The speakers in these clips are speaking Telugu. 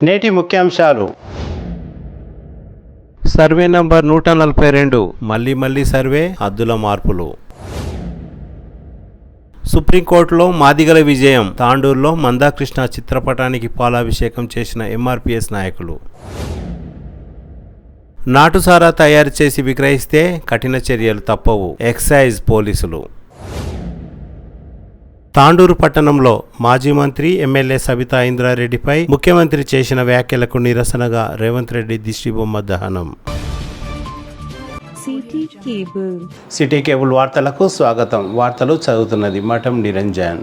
నేటి ముఖ్యాంశాలు. సర్వే నంబర్ 142 మళ్ళీ సర్వే, హద్దుల మార్పులు. సుప్రీంకోర్టులో మాదిగల విజయం. తాండూరులో మందాకృష్ణ చిత్రపటానికి పాలాభిషేకం చేసిన ఎంఆర్పీఎస్ నాయకులు. నాటుసారా తయారు చేసి విక్రయిస్తే కఠిన చర్యలు తప్పవు, ఎక్సైజ్ పోలీసులు. తాండూరు పట్టణంలో మాజీ మంత్రి ఎమ్మెల్యే సబితా ఇంద్రారెడ్డిపై ముఖ్యమంత్రి చేసిన వ్యాఖ్యలకు నిరసనగా రేవంత్ రెడ్డి దిష్టిబొమ్మ దహనం. సిటీ కేబుల్ వార్తలకు స్వాగతం. వార్తలు చదువుతున్నది మఠం నిరంజన్.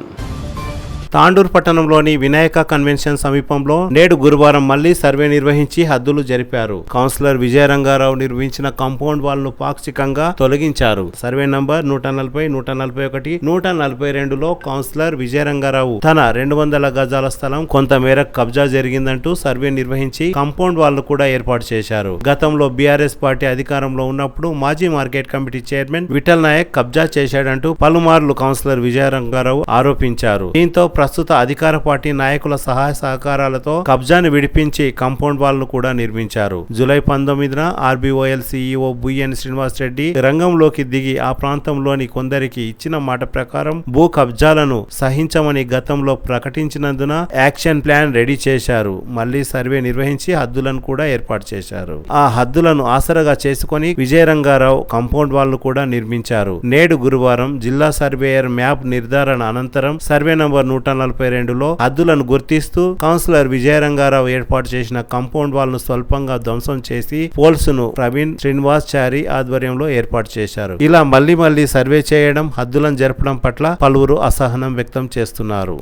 తాండూరు పట్టణంలోని వినాయక కన్వెన్షన్ సమీపంలో నేడు గురువారం మళ్లీ సర్వే నిర్వహించి హద్దులు జరిపారు. కౌన్సిలర్ విజయరంగారావు నిర్మించిన కాంపౌండ్ వాల్ ను పాక్షికంగా తొలగించారు. సర్వే నంబర్ 140, 141, 142లో కౌన్సిలర్ విజయరంగారావు తన 200 గజాల స్థలం కొంతమేరకు కబ్జా జరిగిందంటూ సర్వే నిర్వహించి కాంపౌండ్ వాల్ ను కూడా ఏర్పాటు చేశారు. గతంలో బీఆర్ఎస్ పార్టీ అధికారంలో ఉన్నప్పుడు మాజీ market committee chairman Vithal Naik కబ్జా చేశాడంటూ పలుమార్లు కౌన్సిలర్ విజయరంగారావు ఆరోపించారు. దీంతో ప్రస్తుత అధికార పార్టీ నాయకుల సహాయ సహకారాలతో కబ్జాను విడిపించి కాంపౌండ్ వాల్ ను కూడా నిర్మించారు. జూలై 19న ఆర్బీఓఎల్ సీఈఓ బుయ్యన్ శ్రీనివాస్ రెడ్డి రంగంలోకి దిగి ఆ ప్రాంతంలోని కొందరికి ఇచ్చిన మాట ప్రకారం భూ కబ్జాలను సహించమని గతంలో ప్రకటించినందున యాక్షన్ ప్లాన్ రెడీ చేశారు. మళ్లీ సర్వే నిర్వహించి హద్దులను కూడా ఏర్పాటు చేశారు. ఆ హద్దులను ఆసరగా చేసుకుని విజయరంగారావు కాంపౌండ్ వాల్ ను కూడా నిర్మించారు. నేడు గురువారం జిల్లా సర్వేయర్ మ్యాప్ నిర్ధారణ అనంతరం సర్వే నంబర్ 142లో హద్దులను గుర్తిస్తూ కౌన్సిలర్ విజయరంగారావు ఏర్పాటు చేసిన కాంపౌండ్ వాల్ ను స్వల్పంగా ధ్వంసం చేసి పోల్స్ ను ప్రవీణ్ శ్రీనివాస్ చారి ఆధ్వర్యంలో ఏర్పాటు చేశారు. ఇలా మళ్లీ సర్వే చేయడం, హద్దులను జరపడం పట్ల పలువురు అసహనం వ్యక్తం చేస్తున్నారు.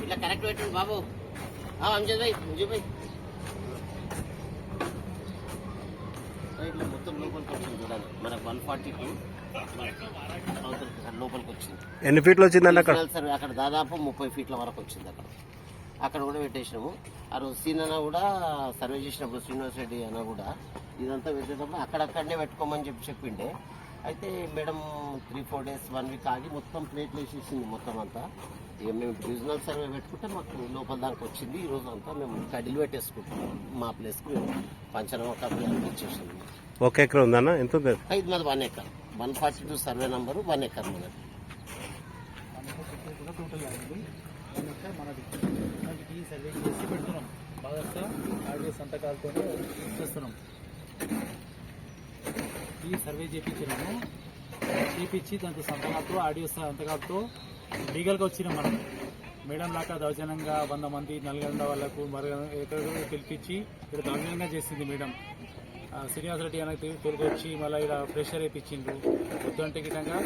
ఇట్లా కరెక్ట్ పెట్టండి బాబు. అంజద్ భాయ్, మంజు భాయ్, ఇట్లా మొత్తం లోపలికి వచ్చింది చూడాలి. మనకు 142 లోపలికి వచ్చింది. ఎన్ని ఫీట్లు వచ్చిందండి అక్కడ? సార్ అక్కడ దాదాపు 30 ఫీట్ల వరకు వచ్చింది. అక్కడ కూడా పెట్టేసినాము. ఆ రోజు సీన్ అన్న కూడా సర్వే చేసినప్పుడు శ్రీనివాస్ రెడ్డి అన్న కూడా ఇదంతా పెట్టేటప్పుడు అక్కడక్కడనే పెట్టుకోమని చెప్పిండే. అయితే మేడం 3-4 డేస్ 1 వీక్ ఆగి మొత్తం ప్లేట్లు వేసేసింది మొత్తం అంతా. ఇక మేము డివిజనల్ సర్వే పెట్టుకుంటే మాకు లోపల దానికి వచ్చింది. ఈ రోజు అంతా మేము కడిలు పెట్టేసుకుంటాం. మా ప్లేస్కి మేము పంచనామా కాపీ ఇచ్చేసింది. 1 ఎకరం ఉందన్న? ఎంత ఉంది? ఇది మాది 1 ఎకర్. 142 సర్వే నంబరు 1 ఎకర్ మనది. ఈ సర్వే చేసి పెడుతున్నాం. బాగా ఆడియో సంతకాలతో చేస్తున్నాం. ఈ సర్వే చేయించినాము. చేయించి దాంతో సంతకాలతో ఆడియో సంతకాలతో లీగల్గా వచ్చినాం. మనం మేడం లాగా దౌర్జన్యంగా 100 మంది నల్గొండ వాళ్ళకు ఎక్కడో పిలిపించి ఇక్కడ దౌర్జన్యంగా చేసింది మేడం. శ్రీనివాస్ రెడ్డి అనేది తోలుకొచ్చి మళ్ళీ ఇలా ప్రెషర్ వేయించిండ్రు. వద్దంటే గిట్టంగా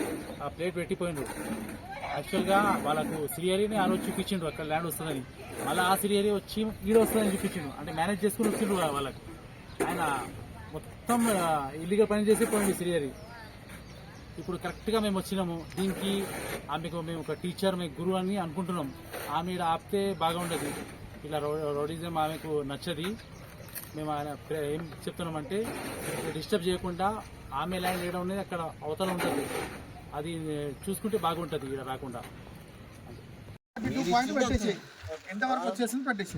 ఆ ప్లేట్ పెట్టిపోయిండ్రు. యాక్చువల్గా వాళ్ళకు సిరియరీని ఆ రోజు చూపించిండ్రు అక్కడ ల్యాండ్ వస్తుందని. మళ్ళీ ఆ సిరియరీ వచ్చి ఈడ వస్తుందని చూపించిండు. అంటే మేనేజ్ చేసుకుని వచ్చిండ్రు వాళ్ళకి. ఆయన మొత్తం ఇల్లీగల్ పని చేసి పోయింది సిరియరీ. ఇప్పుడు కరెక్ట్గా మేము వచ్చినాము. దీనికి ఆమెకు మేము ఒక టీచర్, మేము గురువు అని అనుకుంటున్నాం. ఆమె ఇక్కడ ఆపితే బాగుండదు. ఇలా రోడిజం ఆమెకు నచ్చది. మేము ఆయన ఏం చెప్తున్నామంటే డిస్టర్బ్ చేయకుండా ఆమె ల్యాండ్ వేయడం అనేది అక్కడ అవతల ఉంటుంది. అది చూసుకుంటే బాగుంటుంది ఇక్కడ రాకుండా. ఎంతవరకు వచ్చేసింది పెట్టేసి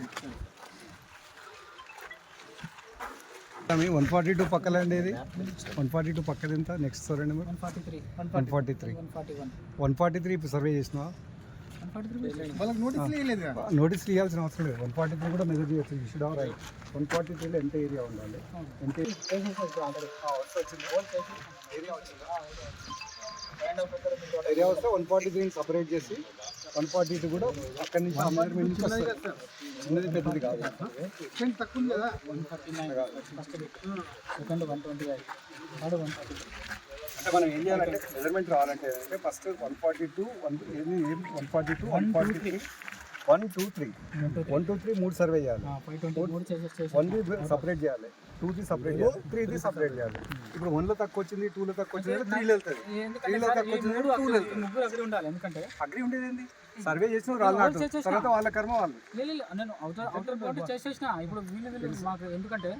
142 పక్కల అండి ఇది 142 పక్కది ఎంత నెక్స్ట్ సర్వే నెంబర్ 143 ఇప్పుడు సర్వే చేసినా వాళ్ళకి నోటీస్ ఇవ్వాల్సిన అవసరం లేదు 143 కూడా మెజర్ చేయొచ్చు యూ షుడ్ హావ్ రైట్ 143లో ఎంత ఏరియా ఉండాలి ఎంత ఏరియా వస్తే 143 సపరేట్ చేసి 142 కూడా అక్కడి నుంచి ఆ మెజర్మెంట్ నుంచి వస్తుంది చిన్నది పెద్దది కాదు తక్కువ ఉంది కదా 125 అంటే మనం ఏం చేయాలంటే మెజర్మెంట్ రావాలంటే అంటే ఫస్ట్ 142 143 3 సర్వే చేయాలి 1 సపరేట్ చేయాలి 2 సపరేట్ చేయాలి 3 సపరేట్ చేయాలి ఇప్పుడు 1లో తక్కువ వచ్చింది 2లో తక్కువ వచ్చింది 3లో వెళ్తుంది 3లో తక్కువ వచ్చింది 2లో వెళ్తుంది అగ్రి ఉండాలి. ఎందుకంటే అగ్రి ఉండేది ఏంది సర్వే చేసిన రాళ్ళు తర్వాత వాళ్ళ కర్మ వాళ్ళు నేను అవుటర్ చేసేసిన ఇప్పుడు వీళ్ళు మాకు ఎందుకంటే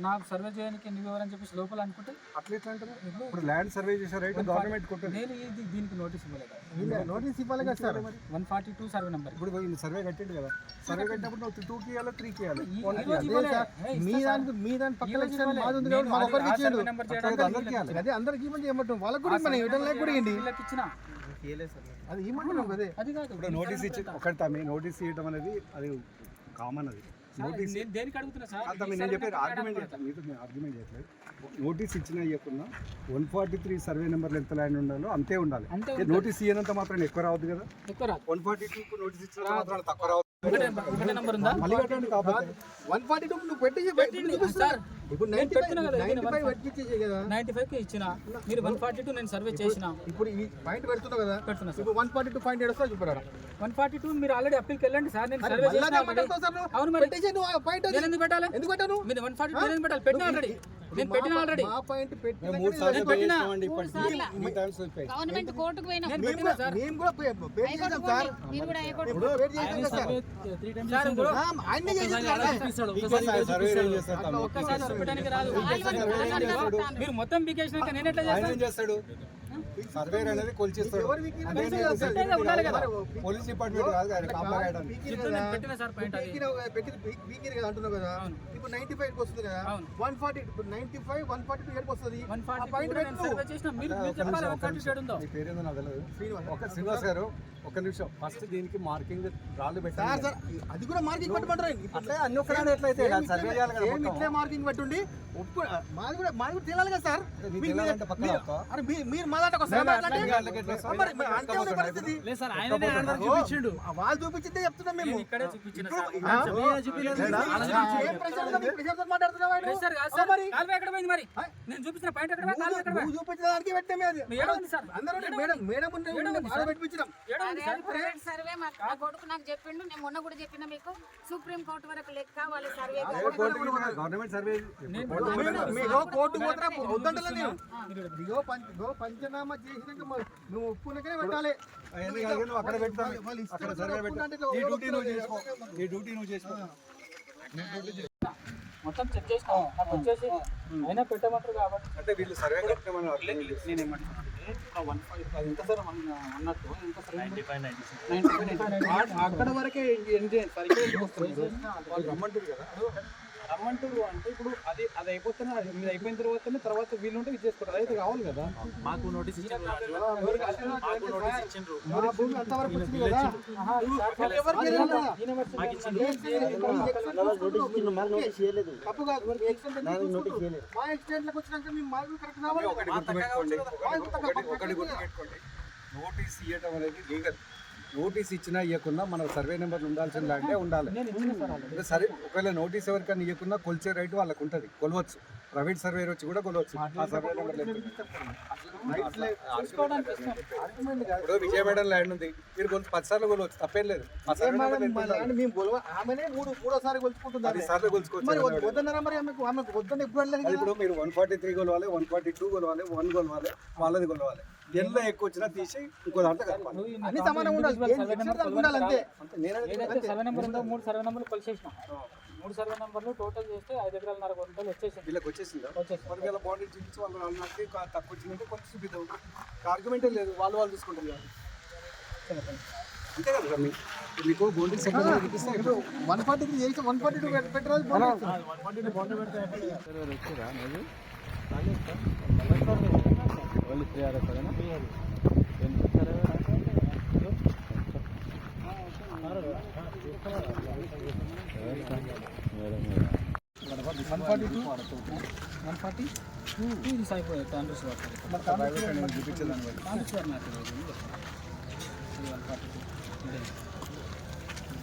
నాకు సర్వే చేయడానికి ఎన్ని వివరాలు చెప్పేసి లోపల అనుకుంటే అట్లా ఎట్లా అంటారు ఇప్పుడు ల్యాండ్ సర్వే చేసే రైట్ గవర్నమెంట్ కొట్టదు నేను దీనికి నోటీస్ ఇవ్వలేదు. నోటీస్ ఇవ్వాలి కదా సార్ 142 సర్వే నెంబర్ ఇప్పుడు సర్వే కట్టిండు కదా సర్వే కట్టినప్పుడు నువ్వు 2 ఇవ్వాలి 3 ఇవ్వాలి మీ దాని పక్కన అదే అందరికి ఇవ్వండి ఏమంటాం వాళ్ళకి కూడా ఇవ్వండి ఇవ్వడం లేక కూడా ఇవ్వండి ఇచ్చిన అది ఇవ్వమంటున్నాం కదా అది కాదు ఇప్పుడు నోటీస్ ఇచ్చి ఒకటి తమ్మి నోటీస్ ఇవ్వడం అనేది అది కామన్ అది నోటీస్ దేనికి అడుగుతున్నా సార్ నేను చెప్పేది ఆర్గ్యుమెంట్ చేయట్లేదు నోటీస్ ఇచ్చినా ఇవ్వకుండా 143 సర్వే నెంబర్లు ఎంత ల్యాండ్ ఉండాలో అంతే ఉండాలి నోటీస్ ఇవ్వనంత మాత్రం ఎక్కువ రావద్దు కదా ఎక్కువ రాదు 142 నోటీస్ ఇచ్చిన మాత్రం తక్కువ రావద్దు ఒకటే నెంబర్ ఉందా మళ్ళీ కట్టండి కాకపోతే 142 నువ్వు పెట్టి సార్ ఇప్పుడు 95 కదా 95 కి ఇచ్చిన మీరు 142 నేను సర్వే చేసిన ఇప్పుడు ఈ పాయింట్ పెడుతున్నావు కదా పెడుతున్నా సార్ ఇప్పుడు 142 పాయింట్ ఏడుస్తా చూపరా 142 మీరు ఆల్రెడీ అప్పీల్కి వెళ్ళండి సార్ నేను సర్వే చేసిన అవును మరి పెట్టేసి నువ్వు పాయింట్ నేను ఎందుకు పెట్టాలి ఎందుకు పెట్టాను మీరు 142 నేను పెట్టాలి పెట్టినా ఆల్రెడీ నేను పెట్టినా ఆల్రెడీ ఆ పాయింట్ పెట్టి గవర్నమెంట్ కోర్టుకు పోయినా నేను పెట్టినా సార్ మేము కూడా పేట్ చేసాం సార్ మీరు కూడా హైకోర్టు ఇప్పుడు పేట్ చేసాం కదా సార్ 3 టైమ్స్ చేశారు ఆయనే చేసాం ఒక్కసారి చూపడానికి రాదు మీరు మొత్తం బీకేసినాక నేను ఎట్లా చేస్తాను సర్వేర్ అనేది కొలిచేస్తాడు ఉండాలి కదా పోలీస్ డిపార్ట్మెంట్ కాదు కదా కాపాడడానికి నేను పెట్టినా సార్ పాయింట్ అది వీకిర్ కదా అంటున్నావు కదా ఇప్పుడు 95 కి వస్తుంది కదా 140 ఇప్పుడు 95 142 ఏడుకి వస్తుంది ఆ పాయింట్ 142 నేను సర్వే చేసిన మీరు చెప్పాలి 142 ఉందో మీ పేరేందో నాకు తెలియదు ఒక శ్రీనివాస్ గారు ఒక నిమిషం ఫస్ట్ దీనికి మార్కింగ్ రాళ్ళు పెట్టారు సార్ అది కూడా మార్కింగ్ పెట్టమంటారు అంటే అన్ని ఒక్కడే ఎట్లయితే సర్వే చేయాలి కదా మొత్తం. ఇట్లే మార్కింగ్ పెట్టుండి మాది కూడా తెలియాలి కదా సార్ అరే మీరు మా దాంట్లోకి వస్తారా? మరి అంతే ఉన్న పరిస్థితి లేదు సార్ ఆయననే ఆర్డర్ చూపించిండు వాళ్ళు చూపించిందే చెప్తున్నాం మేము ఇక్కడే చూపించిన సార్ ఏం ప్రెషర్తో మాట్లాడుతున్నావు ఆయన? లేదు సార్ కాదు సార్ కాలువ ఎక్కడ పోయింది మరి నేను చూపించిన పాయింట్ ఎక్కడ పోయింది? కాలువ ఎక్కడ నువ్వు చూపించిన దానికి పెట్టామే అది ఏడ ఉంది సార్ అందరూ మేడం పెట్టించినాం ఏడ ఉంది సార్ ప్రైవేట్ సర్వే మా కొడుకు నాకు చెప్పిండు నేను మొన్న కూడా చెప్పిన మీకు సుప్రీం కోర్టు వరకు లెక్క వాళ్ళ సర్వే గవర్నమెంట్ సర్వే కోర్టు పోతున్నా వద్దంటలే నేను ఇగో పంచనామా చేసినాక నువ్వు ఒప్పుకున్నాకనే పెట్టాలి నువ్వు అక్కడ పెడతాను అక్కడ సర్వే పెట్టా నీ డ్యూటీ నువ్వు చేసుకో నీ డ్యూటీ నువ్వు చేసుకో మొత్తం చెక్ చేసిన నాకు వచ్చేసి అయినా పెట్టమంటారు కాబట్టి అంటే వీళ్ళు సర్వే కట్టమన్నారు నేను ఏమంటున్నాను ఎంత సార్ అన్నట్టు ఎంత సార్ 95 అక్కడ వరకే వాళ్ళు రమ్మంటారు కదా రమ్మంటారు అంటే ఇప్పుడు అది అయిపోతున్నా మీరు అయిపోయిన తర్వాత వీళ్ళు ఉంటే ఇది చేసుకుంటారు అయితే కావాలి కదా మాకు నోటీస్ ఇచ్చిండ్రు మా భూమి అంతవరకు వచ్చింది కదా తప్పు కాదు మా ఎక్స్టెంట్లకు వచ్చినాక మేము మార్కులు కరెక్ట్ రావాలి ఒకటి గుర్తుపెట్టుకోండి నోటీస్ ఇవ్వడం అనేది లీగల్ నోటీస్ ఇచ్చినా ఇవ్వకుండా మన సర్వే నెంబర్ ఉండాల్సింది అంటే ఉండాలి సరే ఒకవేళ నోటీస్ ఎవరికైనా ఇవ్వకుండా కొలిచే రైట్ వాళ్ళకు ఉంటుంది కొలవచ్చు ప్రైవేట్ సర్వేర్ వచ్చి కూడా కొలవచ్చు ఆ సర్వే నెంబర్ ఇప్పుడు విజయవాడ ల్యాండ్ ఉంది మీరు కొంచెం 10 సార్లు కొలవచ్చు తప్పేం లేదు మేము ఆమెనే మూడోసారి కొలుచుకుంటుంది 10 సార్లు కొలుచుకోవచ్చు మరి వద్దన్నారా మరి ఆమెకు వద్దని ఎప్పుడు వెళ్ళలేదు ఇప్పుడు మీరు 143 కొలవాలి 142 కొలవాలి 1 కొలవాలి వాళ్ళది కొలవాలి ఎంత ఎక్కువ వచ్చినా తీసి ఇంకో దాంట్లో కలపాలి అన్ని సమానం ఉండాలి ఉండాలి అంతే ఏదైతే సర్వే నెంబర్ ఉందో 3 సర్వే నెంబర్లు కలిసేసిన 3 సర్వే నెంబర్లు టోటల్ చేస్తే 5 ఎకరాల 4 గుంటలు వచ్చేసింది వీళ్ళకి వచ్చేసిందా ఒకవేళ బాండీ చూపించి వాళ్ళు నాకు తక్కువ వచ్చిందంటే కొంచెం చూపిద్దాం ఆర్గ్యుమెంటే లేదు వాళ్ళు చూసుకుంటారు అంతే కదా సార్ మీకు బౌండరీ సెక్టర్ చూపిస్తే 143 చేసి 142 పెట్టరాదు.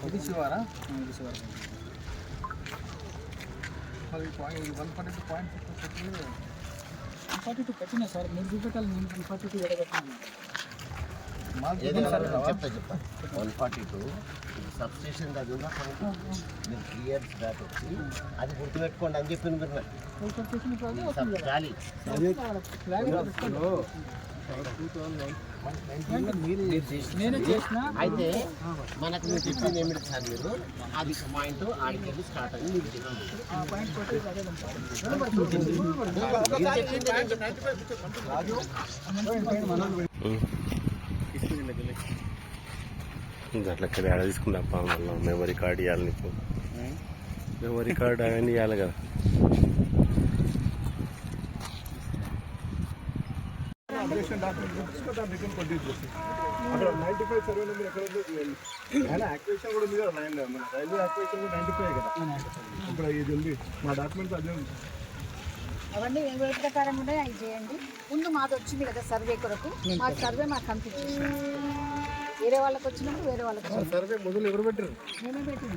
ఇది శివారా? ఇది శివారా. మరి 142 పెట్టినా సార్, మీరు చూపెట్టాలి. నేను 142 ఎడగట్టినాను. చెప్తా 142 సబ్ స్టేషన్ దగ్గర ఉన్న పాయింట్ మీరు 3 ఇయర్స్ బ్యాక్ వచ్చి అది గుర్తుపెట్టుకోండి అని చెప్పి మీరు గాలి నేనే చేసిన. అయితే మనకు మీరు చెప్పింది ఏమిటి సార్, మీరు అది పాయింట్ ఆడికి స్టార్ట్ అని మీకు అట్లా ఆడ తీసుకున్నా మళ్ళీ మెమరీ కార్డ్ ఇవ్వాలి నీకు. మెమరీ కార్డ్ అవన్నీ ఇవ్వాలి కదా. అక్కడ 95 సర్వే నెంబర్ ఎక్కడ ఉందో చూడండి. ఆయన యాక్టివేషన్ కూడా ఉంది కదా, రైల్వే యాక్టివేషన్ కూడా 95 కదా. ఇప్పుడు ఇది ఉంది మా డాక్యుమెంట్స్ అదే ఉంది. అవన్నీ ఏ ప్రకారం కూడా అవి చేయండి. ముందు మాది వచ్చింది కదా సర్వే కొరకు, మా సర్వే మాకు కంప్లీట్ చేయండి. వేరే వాళ్ళకి వచ్చినప్పుడు వేరే వాళ్ళకి సర్వే మొదలు ఎవరు పెట్టారు? నేనే పెట్టింది.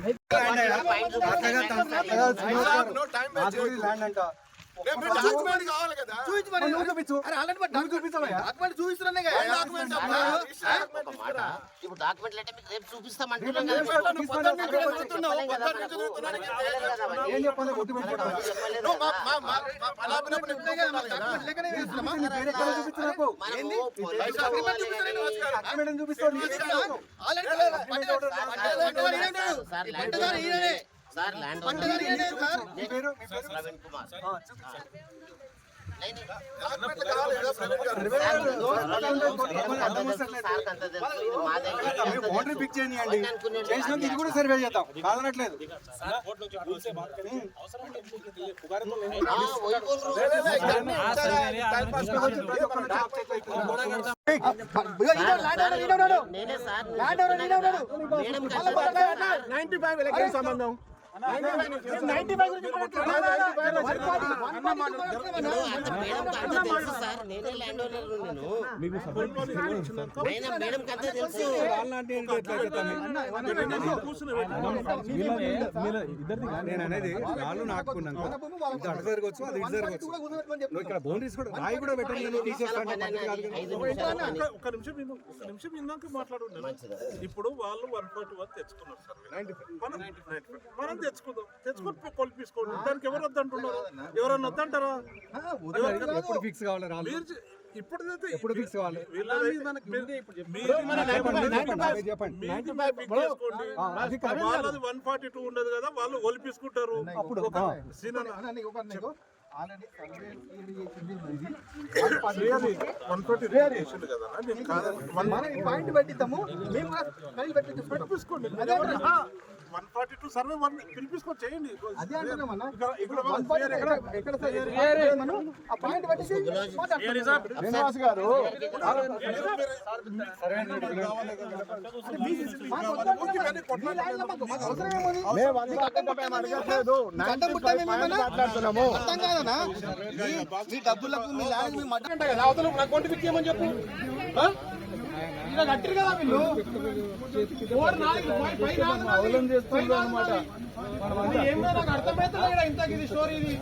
ల్యాండ్ అంట ఇప్పుడు డాక్యుమెంట్లు అంటే మీకు రేపు చూపిస్తామంటున్నాం కదా. ఏం చెప్పాలి? ఒట్టు పెట్టుకోవడం చూపిస్తాడు. Sir land Praveen Kumar boundary fix చేయండి, చేసినాక ఇది కూడా సర్వే చేద్దాం, కాదనట్లేదు. నేనే సార్ సంబంధం సార్ నేనే ల్యాండ్ ఓనర్. నేను మేడం కంటే తెలుసు. నేను అనేది రాళ్ళు నాటుకున్నాను, ఇది అటు జరగవచ్చు, అది ఇటు జరగవచ్చు. ఇక్కడ బౌండరీస్ కూడా రాయి కూడా పెట్టండి. ఒక్క నిమిషం ఇందాక మాట్లాడుండే. ఇప్పుడు వాళ్ళు 141 తెచ్చుకున్నారు సార్, మనం తెచ్చుకొని కొలిపించుకోండి. దానికి ఎవరు వద్దంటున్నారు? ఎవరన్నా వద్దంటారా? ఎప్పుడు ఫిక్స్ కావాలి రాళ్ళు? ఎప్పుడు ఫిక్స్ కావాలి? చెప్పండి. వాళ్ళది 142 ఉండదు కదా, వాళ్ళు ఒలిపించుకుంటారు. అప్పుడు ఆల్రెడీ సర్వే పాయింట్ పెట్టిద్దాము. మేము పెట్టించుకోండి. 142 సర్వే పిలిపించుకొని చేయండి. అదే అంటున్నామన్నా. ఇక్కడ ఆ పాయింట్ పెట్టేసి శ్రీనివాస్ గారు అర్థం కాదనా? మీ డబ్బులకు మీ ల్యాండ్ మీ మధ్య కదా, అవతల నాకు కొంటి పిచ్చేయమని చెప్పు. ఇలా కట్టిరు కదా వీళ్ళు. ఏమో నాకు అర్థమైతే ఇంత ఇది స్టోరీ. ఇది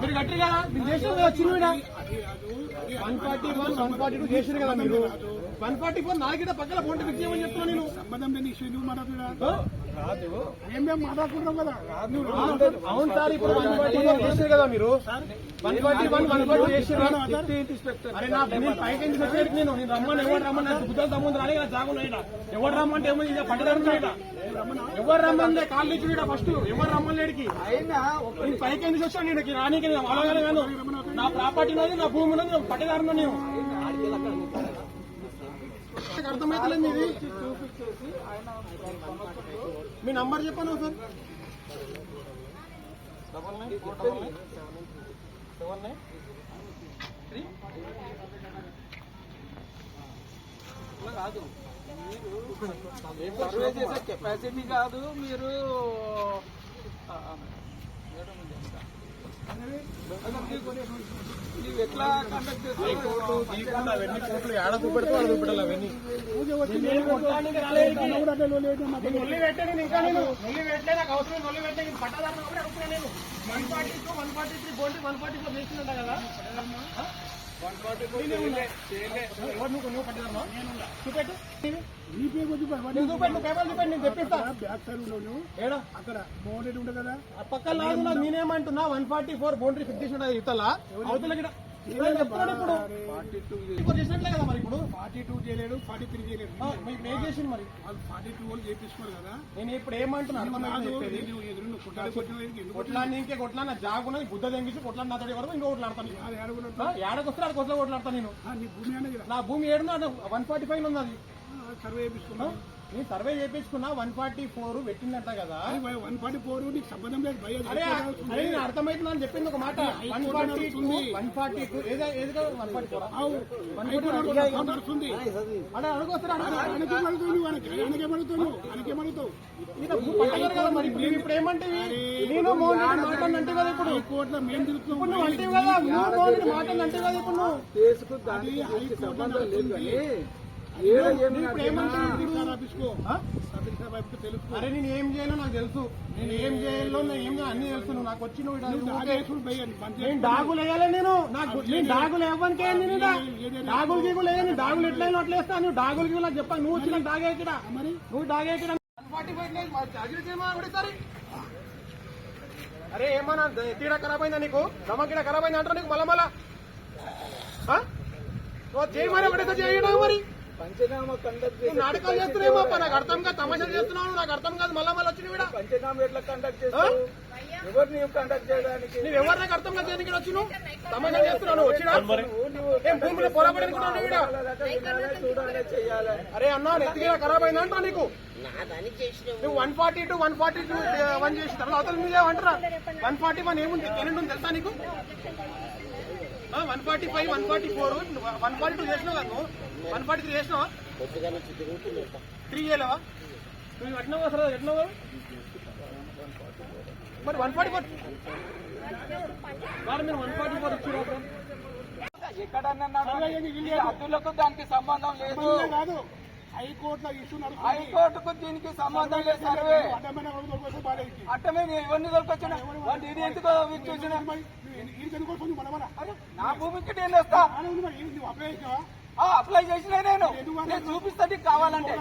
మీరు కట్టి కదా, మీరు చేసిన వచ్చిన 141 142 చేసిన కదా మీరు. 144 నాలుగిట పక్కన బౌండరీ ఫిక్స్ చేయమని చెప్తున్నా నేను. సంబంధం లేని ఇష్యూ నువ్వు మాట్లాడుతున్నా మేము మాట్లాడుకుంటాం కదా. అవును సార్, ఇప్పుడు 141 చేసారు కదా మీరు. 141 142 చేసారు. అరే నా నేను పైకి ఎందుకు వచ్చేది? నేను రమ్మని ఎవరు రమ్మని నాకు బుద్ధలు తమ్ముంది రాలే కదా. జాగున్నా ఎవరు రమ్మంటే ఏమో ఇక పట్టదారు ఎవరు రమ్మందే కాళ్ళు ఇచ్చుడా ఫస్ట్. ఎవరు రమ్మలేడికి నేను పైకి ఎందుకు వచ్చాను? నేను రానికి అలాగాను నా ప్రాపర్టీ ఉన్నది, నా భూమి ఉన్నది, పట్టదారు నేను. అర్థమైతలేదు మీది. మీ నంబర్ చెప్పాను సార్. 99 కాదు మీరు సర్వే చేసే కెపాసిటీ కాదు. మీరు ఎట్లా కండక్ట్ చేస్తారు? అవన్నీ కోట్లు ఏడ చూపెడతావు అలా చూపెట్టాలి. అవన్నీ నొల్లి పెట్టాను ఇంకా. నేను నొల్లి పెట్టలే, నాకు అవసరం నొల్లి పెట్టే పట్టదారు కూడా అడుగుతున్నా నేను. 142 143 బోండి 144 చేసిందంట కదా. 144 నువ్వు పట్టదారు చూపెట్టు. అక్కడ బౌండరీ ఉంటుంది కదా పక్కన లాగున్నా. నేనేమంటున్నా 144 బౌండరీ ఫిక్స్ చేసిన ఇతలా అవతల ఇప్పుడు 42 చేసినట్లే కదా. మరి ఇప్పుడు 42 చేయలేడు, 43 చేయలేడు. ఏం చేసింది మరి? 42 వాళ్ళు చేపించుకోరు కదా. నేను ఇప్పుడు ఏమంటున్నా కొట్లానికి కొట్లా నా జాగున్నది బుద్ధ తెంగించి కొట్లా నా తోటి వరకు ఇంకో కొట్లాడతాను. ఏడకొస్తే ఆడ కొట్ల కొట్లాడతాను నేను. నా భూమి ఏడున్నా 145 ఉన్నది. సర్వే చేయించుకున్నా. నేను సర్వే చేయించుకున్నా 144 పెట్టిందంట కదా. 144 నీకు సంబంధం లేదు. నేను అర్థమైంది అని చెప్పింది ఒక మాట. 142 నడుస్తుంది. అక్కడ అడుగుతాడు కదా. మరి ఇప్పుడు ఏమంటే నేను మాటలంటే కదా. ఇప్పుడు కోర్టులో మేము తిరుగుతున్నాం. నువ్వు అంటే కదా మాటలంటే కదా. ఇప్పుడు అరే నేను ఏం చేయాలో నాకు తెలుసు. నేను ఏం చేయాలో అన్ని తెలుసు. నువ్వు నాకు వచ్చి నేను డాగులు వేయాలి. నేను డాగులు ఇవ్వనికే డాగులు గీగులు వేయాలి. డాగులు ఎట్లయినా అట్లేస్తా. నువ్వు డాగులు గీగులు నాకు చెప్పాను. నువ్వు వచ్చి నాకు డాగేక్కడ నువ్వు డాగేక్కడ. అరే ఏమన్నా తీడ ఖరాబ్ అయిందా నీకు? దమకిడ ఖరాబ్ అయిందా అంటారు నీకు మళ్ళా చేయమని ఒకటే చేయడం. మరి పంచనామా కండక్ట్ నాటకాలు చేస్తున్నాయేమో నాకు అర్థం కాదు. తమాషాలు చేస్తున్నావు నాకు అర్థం కాదు. మళ్ళా వచ్చిన కూడా పంచనామా ఎట్లా కండక్ట్ చేస్తావు? ఎవరు నీవు కండక్ట్ చేయడానికి? నువ్వు ఎవరు నాకు అర్థం కాదు. దేనికి వచ్చి నువ్వు తమాషాలు చేస్తున్నావు? వచ్చినా ఏం భూమిలో పొరపడి చూడాలి చెయ్యాలి. అరే అన్నా నెత్తిగా ఖరాబ్ అయిందా అంటా నీకు. నువ్వు 142 141 చేసిన తర్వాత మీరేమంటారా? 141 ఏముంది ఎన్ని తెలుసా నీకు? 145 144 142 చేసినావు కదా. నువ్వు 143 చేసినావా? 3 చేయలేవా? నువ్వు ఎట్టినావు అసలు ఎట్టినావు? మరి 144 మీరు 144 ఇచ్చారు. ఎక్కడన్నా అద్దులకు దానికి సంబంధం లేదు. హైకోర్టుకు దీనికి సంబంధం లేదు. సర్వే అట్టమే ఇవన్నీ దొరకొచ్చిన ఇది ఎందుకు చూసిన నా భూమికి నేను వస్తా. అప్లై చేసిన నేను చూపిస్తా నీకు కావాలంటే.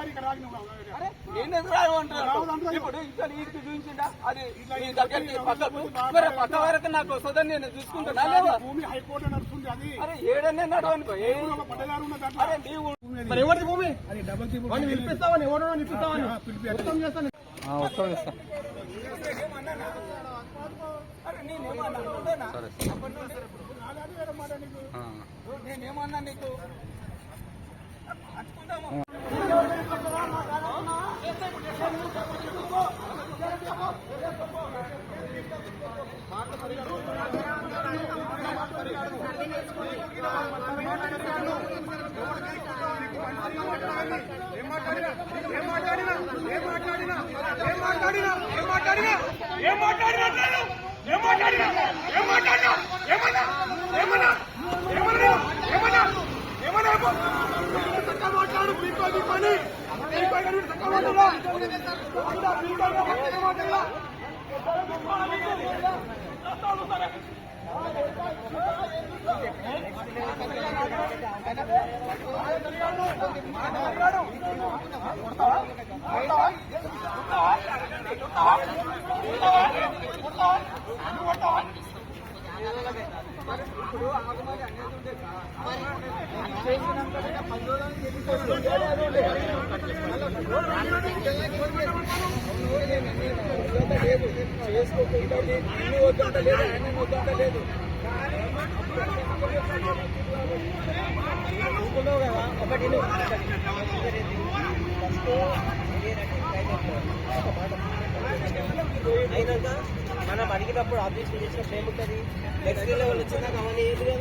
అరే నేను ఎదురు అంటారు. ఇప్పుడు ఇంకా నీటికి చూపించిందా? అది దగ్గరికి పక్క వరకు నాకు వస్తుందని నేను చూసుకుంటున్నా. అరే ఏడనే నడవనుకో. అరే నీవు ఎవరి భూమి వాడిని పిలిపిస్తావని ఎవరు నిలుపుతావని మొత్తం చేస్తాను. నేనేమన్నా నీకు మనం అడిగినప్పుడు ఆబ్జెక్షన్ చేసినప్పుడు ఏముంటుంది నెక్స్ట్ లెవెల్ వచ్చిందాక అవన్నీ ఏది లేదు.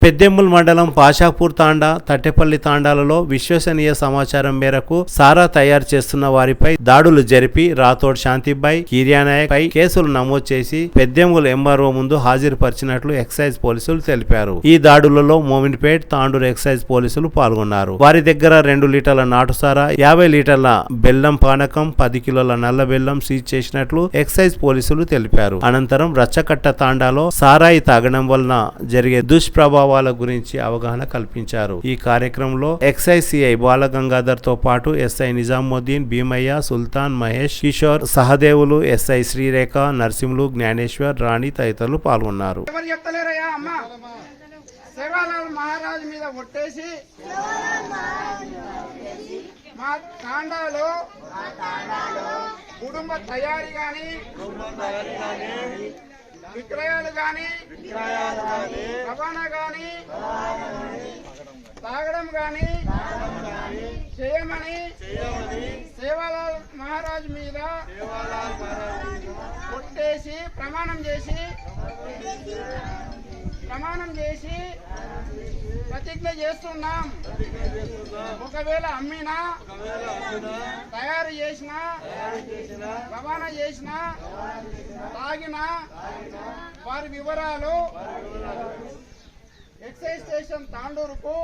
పెద్దెమ్ముల్ మండలం పాషాపూర్ తాండా తట్టెపల్లి తాండాలలో విశ్వసనీయ సమాచారం మేరకు సారా తయారు చేస్తున్న వారిపై దాడులు జరిపి రాథోడ్ శాంతిబాయ్ కిర్యానాయక్ పై కేసులు నమోదు చేసి పెద్దెమ్ముల్ ఎంఆర్ఓ ముందు హాజరుపరిచినట్లు ఎక్సైజ్ పోలీసులు తెలిపారు. ఈ దాడులలో మోమిన్పేట్ తాండూరు ఎక్సైజ్ పోలీసులు పాల్గొన్నారు. వారి దగ్గర 2 లీటర్ల నాటు సారా 50 లీటర్ల బెల్లం పానకం 10 కిలోల నల్ల బెల్లం సీజ్ చేసినట్లు ఎక్సైజ్ పోలీసులు తెలిపారు. అనంతరం రచ్చకట్ట తాండాలో సారాయి తాగడం వలన జరిగే దుష్ప్రభావాల గురించి అవగాహన కల్పించారు. ఈ కార్యక్రమంలో ఎక్సైజ్ సిఐ బాలగంగాధర్ తో పాటు ఎస్ఐ నిజాముద్దీన్, భీమయ్య, సుల్తాన్, మహేష్, కిషోర్, సహదేవులు, ఎస్ఐ శ్రీరేఖ, నర్సింహులు, జ్ఞానేశ్వర్, రాణి తదితరులు పాల్గొన్నారు. ఎవరు చెప్తలేరయ్యా అమ్మ సేవాలాల్ మహారాజ్ మీద ఒట్టేసి మా తాండాలో కుటుంబ తయారీ గాని విక్రయాలు గాని రవాణా గాని తాగడం గాని చేయమని సేవాలాల్ మహారాజ్ మీద కొట్టేసి ప్రమాణం చేసి ప్రతిజ్ఞ చేస్తున్నాం. ఒకవేళ అమ్మినా తయారు చేసినా రవాణా చేసినా తాగినా వారి వివరాలు ఎక్సైజ్ స్టేషన్ తాండూరుకు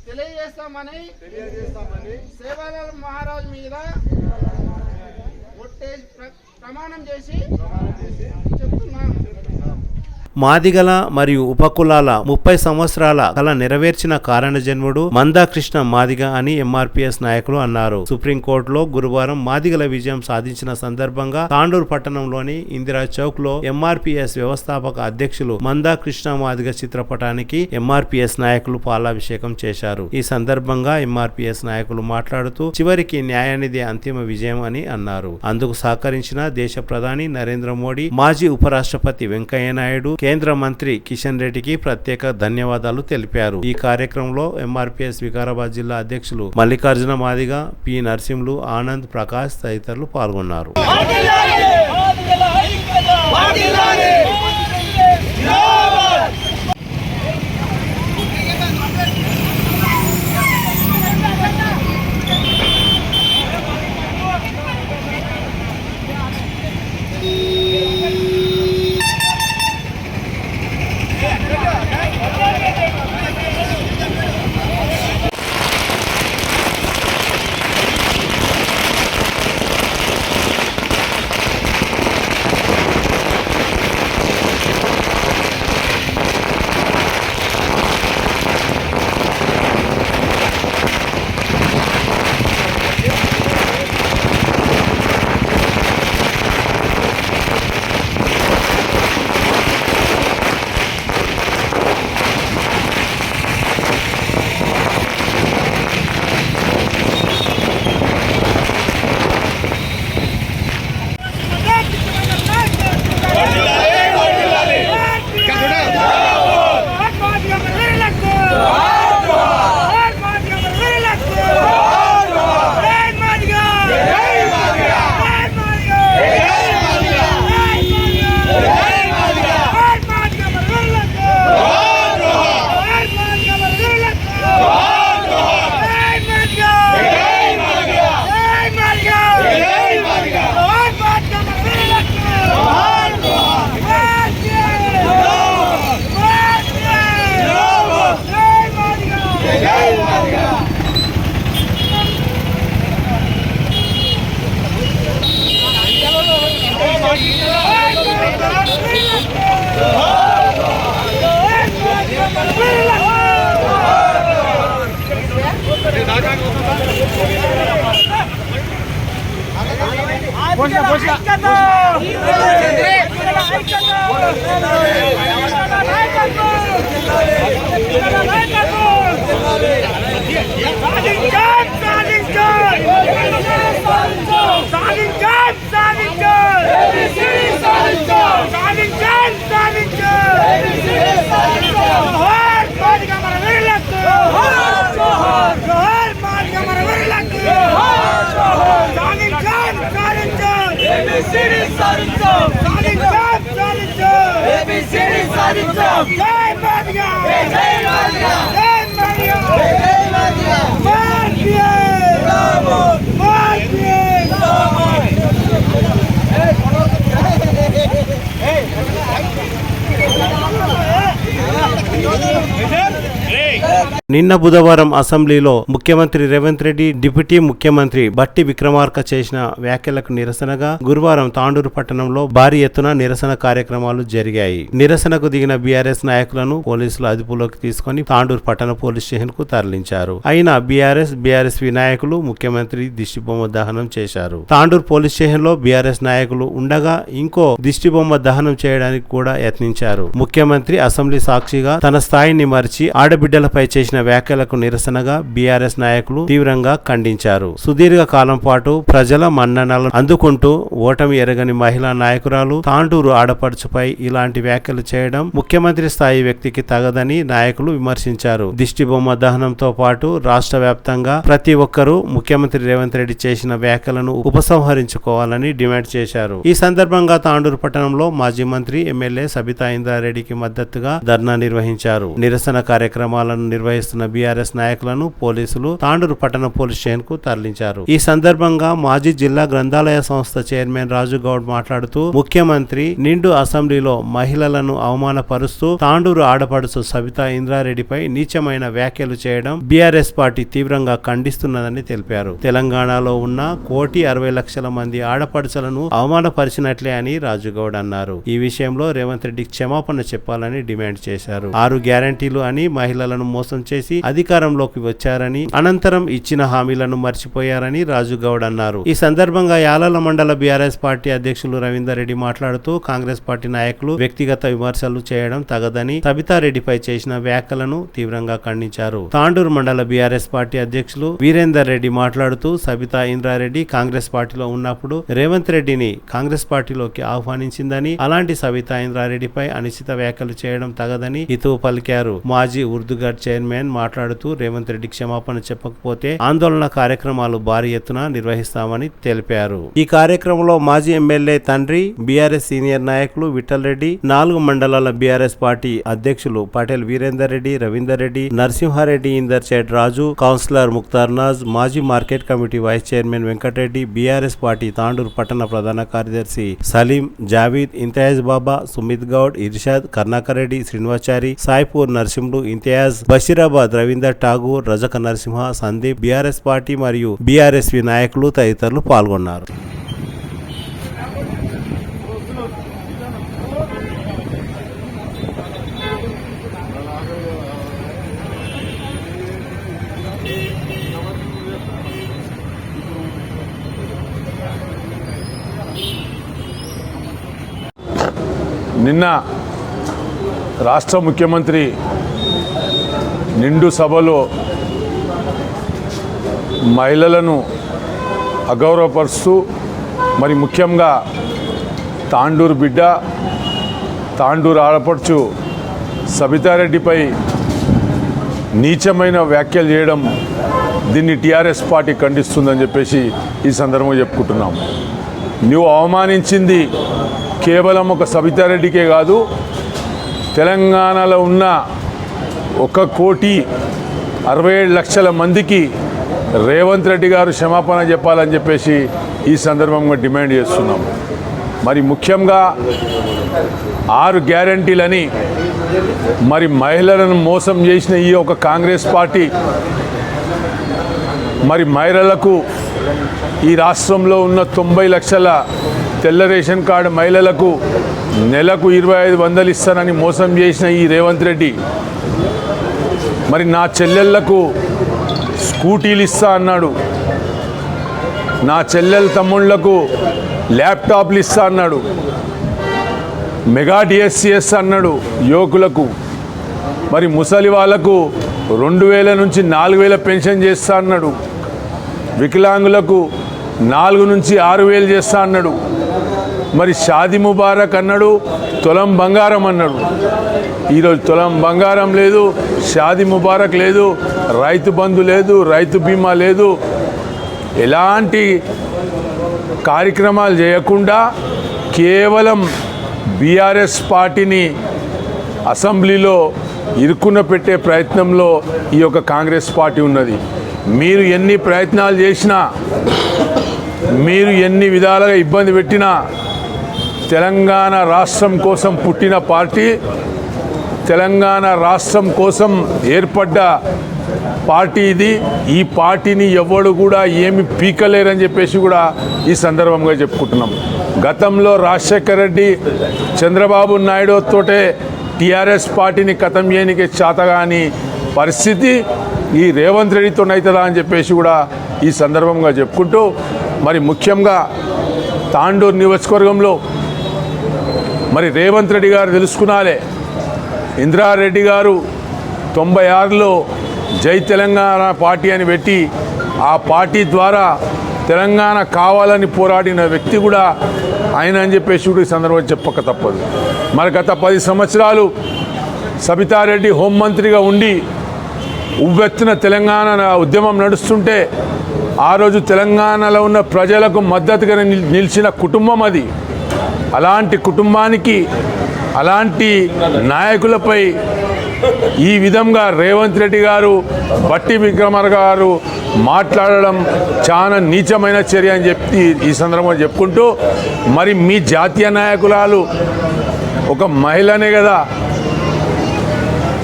తెలియజేస్తామని సేవాలాల్ మహారాజ్ మీద ప్రమాణం చేసి చెప్తున్నాం. మాదిగల మరియు ఉపకులాల 30 సంవత్సరాల కల నెరవేర్చిన కారణజన్ముడు మందాకృష్ణ మాదిగ అని ఎంఆర్పీఎస్ నాయకులు అన్నారు. సుప్రీంకోర్టులో గురువారం మాదిగల విజయం సాధించిన సందర్భంగా తాండూరు పట్టణంలోని ఇందిరా చౌక్ లో ఎంఆర్పీఎస్ వ్యవస్థాపక అధ్యక్షులు మందాకృష్ణ మాదిగ చిత్రపటానికి ఎంఆర్పీఎస్ నాయకులు పాలాభిషేకం చేశారు. ఈ సందర్భంగా ఎంఆర్పీఎస్ నాయకులు మాట్లాడుతూ చివరికి న్యాయానిదే అంతిమ విజయం అని అన్నారు. అందుకు సహకరించిన దేశ ప్రధాని నరేంద్ర మోడీ, మాజీ ఉపరాష్ట్రపతి వెంకయ్యనాయుడు, కేంద్ర మంత్రి కిషన్ రెడ్డికి ప్రత్యేక ధన్యవాదాలు తెలిపారు. ఈ కార్యక్రమంలో ఎంఆర్పీఎస్ వికారాబాద్ జిల్లా అధ్యక్షులు మల్లికార్జున మాదిగ, పి నరసింహులు, ఆనంద్, ప్రకాష్ తదితరులు పాల్గొన్నారు. నిన్న బుధవారం అసెంబ్లీలో ముఖ్యమంత్రి రేవంత్ రెడ్డి డిప్యూటీ ముఖ్యమంత్రి బట్టి విక్రమార్క చేసిన వ్యాఖ్యలకు నిరసనగా గురువారం తాండూరు పట్టణంలో భారీ ఎత్తున నిరసన కార్యక్రమాలు జరిగాయి. నిరసనకు దిగిన బీఆర్ఎస్ నాయకులను పోలీసులు అదుపులోకి తీసుకుని తాండూరు పట్టణ పోలీస్ స్టేషన్ కు తరలించారు. అయినా బీఆర్ఎస్వి నాయకులు ముఖ్యమంత్రి దిష్టిబొమ్మ దహనం చేశారు. తాండూరు పోలీస్ స్టేషన్ లో బీఆర్ఎస్ నాయకులు ఉండగా ఇంకో దిష్టిబొమ్మ దహనం చేయడానికి కూడా యత్నించారు. ముఖ్యమంత్రి అసెంబ్లీ సాక్షిగా తన స్థాయిని మరిచి ఆడబిడ్డలపై చేసిన వ్యాఖ్యలకు నిరసనగా బీఆర్ఎస్ నాయకులు తీవ్రంగా ఖండించారు. సుదీర్ఘ కాలం పాటు ప్రజల మన్ననలను అందుకుంటూ ఓటమి ఎరగని మహిళా నాయకురాలు తాండూరు ఆడపడుచుపై ఇలాంటి వ్యాఖ్యలు చేయడం ముఖ్యమంత్రి స్థాయి వ్యక్తికి తగదని నాయకులు విమర్శించారు. దిష్టిబొమ్మ దహనంతో పాటు రాష్ట్ర వ్యాప్తంగా ప్రతి ఒక్కరూ ముఖ్యమంత్రి రేవంత్ రెడ్డి చేసిన వ్యాఖ్యలను ఉపసంహరించుకోవాలని డిమాండ్ చేశారు. ఈ సందర్భంగా తాండూరు పట్టణంలో మాజీ మంత్రి ఎమ్మెల్యే సబితా ఇంద్రారెడ్డికి మద్దతుగా ధర్నా నిర్వహించారు. నిరసన కార్యక్రమాలను నిర్వహిస్తున్న బీఆర్ఎస్ నాయకులను పోలీసులు తాండూరు పట్టణ పోలీస్ స్టేషన్ కు తరలించారు. ఈ సందర్భంగా మాజీ జిల్లా గ్రంథాలయ సంస్థ చైర్మన్ రాజు గౌడ్ మాట్లాడుతూ ముఖ్యమంత్రి నిండు అసెంబ్లీలో మహిళలను అవమానపరుస్తూ తాండూరు ఆడపడుచు సబితా ఇంద్రారెడ్డిపై నీచమైన వ్యాఖ్యలు చేయడం బీఆర్ఎస్ పార్టీ తీవ్రంగా ఖండిస్తున్నదని తెలిపారు. తెలంగాణలో ఉన్న 1,60,00,000 మంది ఆడపడుచులను అవమానపరిచినట్లే అని రాజుగౌడ్ అన్నారు. ఈ విషయంలో రేవంత్ రెడ్డికి క్షమాపణ చెప్పాలని డిమాండ్ చేశారు. 6 గ్యారంటీలు అని మహిళలను మోసం చేసి అధికారంలోకి వచ్చారని అనంతరం ఇచ్చిన హామీలను మర్చిపోయారని రాజుగౌడ్ అన్నారు. ఈ సందర్భంగా యాలల మండల బీఆర్ఎస్ పార్టీ అధ్యక్షులు రవీందర్ రెడ్డి మాట్లాడుతూ కాంగ్రెస్ పార్టీ నాయకులు వ్యక్తిగత విమర్శలు చేయడం తగదని సబితారెడ్డిపై చేసిన వ్యాఖ్యలను తీవ్రంగా ఖండించారు. తాండూరు మండల బీఆర్ఎస్ పార్టీ అధ్యక్షులు వీరేందర్ రెడ్డి మాట్లాడుతూ సబితా ఇంద్రారెడ్డి కాంగ్రెస్ పార్టీలో ఉన్నప్పుడు రేవంత్ రెడ్డిని కాంగ్రెస్ పార్టీలోకి ఆహ్వానించిందని అలాంటి సబితా ఇంద్రారెడ్డిపై అనుచిత వ్యాఖ్యలు చేయడం తగదని హితవు పలికారు. మాజీ ఉర్దుగఢ్ చైర్మన్ మాట్లాడుతూ రేవంత్ రెడ్డి క్షమాపణ చెప్పకపోతే ఆందోళన కార్యక్రమాలు భారీ ఎత్తున నిర్వహిస్తామని తెలిపారు. ఈ కార్యక్రమంలో మాజీ ఎమ్మెల్యే తండ్రి బీఆర్ఎస్ సీనియర్ నాయకులు విఠల్ రెడ్డి, 4 మండలాల బీఆర్ఎస్ పార్టీ అధ్యక్షులు పటేల్ వీరేందర్ రెడ్డి, రవీందర్ రెడ్డి, నరసింహారెడ్డి, ఇందర్చేట్ రాజు, కౌన్సిలర్ ముక్తార్ నాజ్, మాజీ market committee vice chairman Venkata Reddy, BRS party Tandur పట్టణ ప్రధాన కార్యదర్శి సలీం, జావీద్, ఇంతియాజ్ బాబా, సుమిత్ గౌడ్, ఇర్షాద్, కర్ణాకర్ రెడ్డి, శ్రీనివాచారి, సాయిపూర్ నర్సింహులు, ఇంతియాజ్, బషీరాబాద్, రవీందర్ ఠాగూర్, రజక నరసింహ, సందీప్, బీఆర్ఎస్ పార్టీ మరియు బీఆర్ఎస్వి నాయకులు తదితరులు పాల్గొన్నారు. నిన్న రాష్ట్ర ముఖ్యమంత్రి నిండు సభలో మహిళలను అగౌరవపరుస్తూ మరి ముఖ్యంగా తాండూరు బిడ్డ, తాండూరు ఆడపడుచు సబితారెడ్డిపై నీచమైన వ్యాఖ్యలు చేయడం దీన్ని టీఆర్ఎస్ పార్టీ ఖండిస్తుందని చెప్పేసి ఈ సందర్భంగా చెప్పుకుంటున్నాం. నువ్వు అవమానించింది కేవలం ఒక సబితారెడ్డికే కాదు, తెలంగాణలో ఉన్న 1,67,00,000 మందికి రేవంత్ రెడ్డి గారు క్షమాపణ చెప్పాలని చెప్పేసి ఈ సందర్భంగా డిమాండ్ చేస్తున్నాం. మరి ముఖ్యంగా 6 గ్యారంటీలని మరి మహిళలను మోసం చేసిన ఈ ఒక కాంగ్రెస్ పార్టీ మరి మహిళలకు ఈ రాష్ట్రంలో ఉన్న 90 లక్షల తెల్ల రేషన్ కార్డు మహిళలకు నెలకు 2500 ఇస్తానని మోసం చేసిన ఈ రేవంత్ రెడ్డి మరి నా చెల్లెళ్లకు స్కూటీలు ఇస్తా అన్నాడు, నా చెల్లెల తమ్ముళ్లకు ల్యాప్టాప్లు ఇస్తా అన్నాడు, మెగా డిఎస్సిఎస్ అన్నాడు యువకులకు, మరి ముసలి వాళ్లకు 2000 నుంచి 4000 పెన్షన్ చేస్తా అన్నాడు, వికలాంగులకు 4 నుంచి 6000 చేస్తా అన్నాడు, మరి షాదీ ముబారక్ అన్నాడు, తులం బంగారం అన్నాడు. ఈరోజు తులం బంగారం లేదు, షాదీ ముబారక్ లేదు, రైతు బంధు లేదు, రైతు బీమా లేదు, ఎలాంటి కార్యక్రమాలు చేయకుండా కేవలం బీఆర్ఎస్ పార్టీని అసెంబ్లీలో ఇరుక్కున పెట్టే ప్రయత్నంలో ఈ యొక్క కాంగ్రెస్ పార్టీ ఉన్నది. మీరు ఎన్ని ప్రయత్నాలు చేసినా, మీరు ఎన్ని విధాలుగా ఇబ్బంది పెట్టినా, తెలంగాణ రాష్ట్రం కోసం పుట్టిన పార్టీ, తెలంగాణ రాష్ట్రం కోసం ఏర్పడ్డ పార్టీ ఇది. ఈ పార్టీని ఎవడు కూడా ఏమి పీకలేరని చెప్పేసి కూడా ఈ సందర్భంగా చెప్పుకుంటున్నాం. గతంలో రాజశేఖర్ రెడ్డి, చంద్రబాబు నాయుడు తోటే టీఆర్ఎస్ పార్టీని ఖతం చేయడానికి చేతగాని పరిస్థితి ఈ రేవంత్ రెడ్డితోనైతుందా అని చెప్పేసి కూడా ఈ సందర్భంగా చెప్పుకుంటూ, మరి ముఖ్యంగా తాండూరు నియోజకవర్గంలో మరి రేవంత్ రెడ్డి గారు తెలుసుకున్నాలే, ఇంద్రారెడ్డి గారు 96లో జై తెలంగాణ పార్టీ అని పెట్టి ఆ పార్టీ ద్వారా తెలంగాణ కావాలని పోరాడిన వ్యక్తి కూడా ఆయన అని చెప్పేసి కూడా ఈ సందర్భంగా చెప్పక తప్పదు. మరి గత 10 సంవత్సరాలు సబితారెడ్డి హోంమంత్రిగా ఉండి ఉవ్వెత్తున తెలంగాణ ఉద్యమం నడుస్తుంటే ఆ రోజు తెలంగాణలో ఉన్న ప్రజలకు మద్దతుగా నిలిచిన కుటుంబం అది. అలాంటి కుటుంబానికి, అలాంటి నాయకులపై ఈ విధంగా రేవంత్ రెడ్డి గారు, బట్టి విక్రమార్క గారు మాట్లాడడం చాలా నీచమైన చర్య అని చెప్పి ఈ సందర్భంగా చెప్పుకుంటూ, మరి మీ జాతీయ నాయకురాలు ఒక మహిళనే కదా,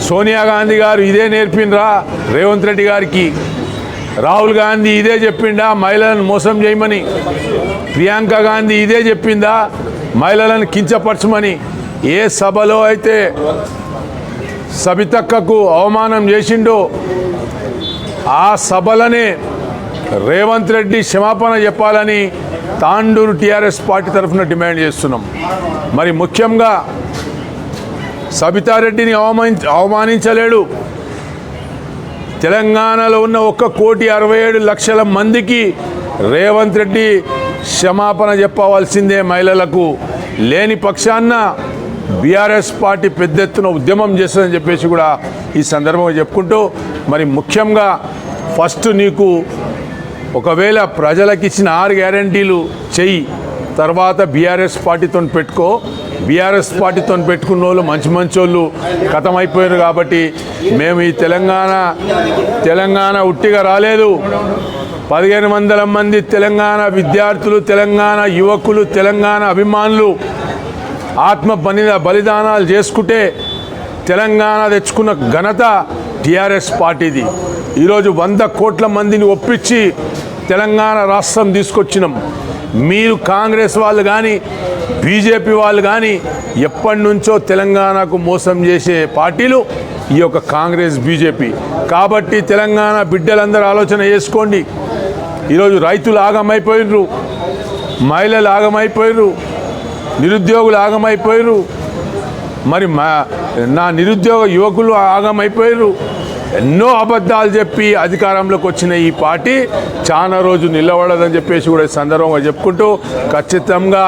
సోనియా గాంధీ గారు ఇదే నేర్పినరా రేవంత్ రెడ్డి గారికి? రాహుల్ గాంధీ ఇదే చెప్పిండా మహిళలను మోసం చేయమని? ప్రియాంక గాంధీ ఇదే చెప్పిందా మహిళలను కించపరచమని? ఏ సభలో అయితే సబితక్కకు అవమానం చేసిండో ఆ సభలనే రేవంత్ రెడ్డి క్షమాపణ చెప్పాలని తాండూరు టీఆర్ఎస్ పార్టీ తరఫున డిమాండ్ చేస్తున్నాం. మరి ముఖ్యంగా సబితారెడ్డిని అవమానించలేడు. తెలంగాణలో ఉన్న 1,67,00,000 మందికి రేవంత్ రెడ్డి క్షమాపణ చెప్పవలసిందే మహిళలకు. లేని పక్షాన బీఆర్ఎస్ పార్టీ పెద్ద ఎత్తున ఉద్యమం చేస్తుందని చెప్పేసి కూడా ఈ సందర్భంగా చెప్పుకుంటూ, మరి ముఖ్యంగా ఫస్ట్ నీకు ఒకవేళ ప్రజలకు ఇచ్చిన 6 గ్యారంటీలు చెయ్యి, తర్వాత బీఆర్ఎస్ పార్టీతో పెట్టుకో. బీఆర్ఎస్ పార్టీతో పెట్టుకున్న వాళ్ళు మంచి వాళ్ళు ఖతమైపోయారు. కాబట్టి మేము ఈ తెలంగాణ ఉట్టిగా రాలేదు. 1500 మంది తెలంగాణ విద్యార్థులు, తెలంగాణ యువకులు, తెలంగాణ అభిమానులు ఆత్మ బలిదానాలు చేసుకుంటే తెలంగాణ తెచ్చుకున్న ఘనత టీఆర్ఎస్ పార్టీది. ఈరోజు 100 కోట్ల మందిని ఒప్పించి తెలంగాణ రాష్ట్రం తీసుకొచ్చినాం. మీరు కాంగ్రెస్ వాళ్ళు కానీ బీజేపీ వాళ్ళు కానీ ఎప్పటి నుంచో తెలంగాణకు మోసం చేసే పార్టీలు ఈ యొక్క కాంగ్రెస్, బీజేపీ. కాబట్టి తెలంగాణ బిడ్డలందరూ ఆలోచన చేసుకోండి. ఈరోజు రైతులు ఆగమైపోయినరు, మహిళలు ఆగమైపోయినరు, నిరుద్యోగులు ఆగమైపోయారు, మరి నా నిరుద్యోగ యువకులు ఆగమైపోయారు. ఎన్నో అబద్ధాలు చెప్పి అధికారంలోకి వచ్చిన ఈ పార్టీ చాలా రోజు నిలబడదని చెప్పేసి కూడా ఈ సందర్భంగా చెప్పుకుంటూ, ఖచ్చితంగా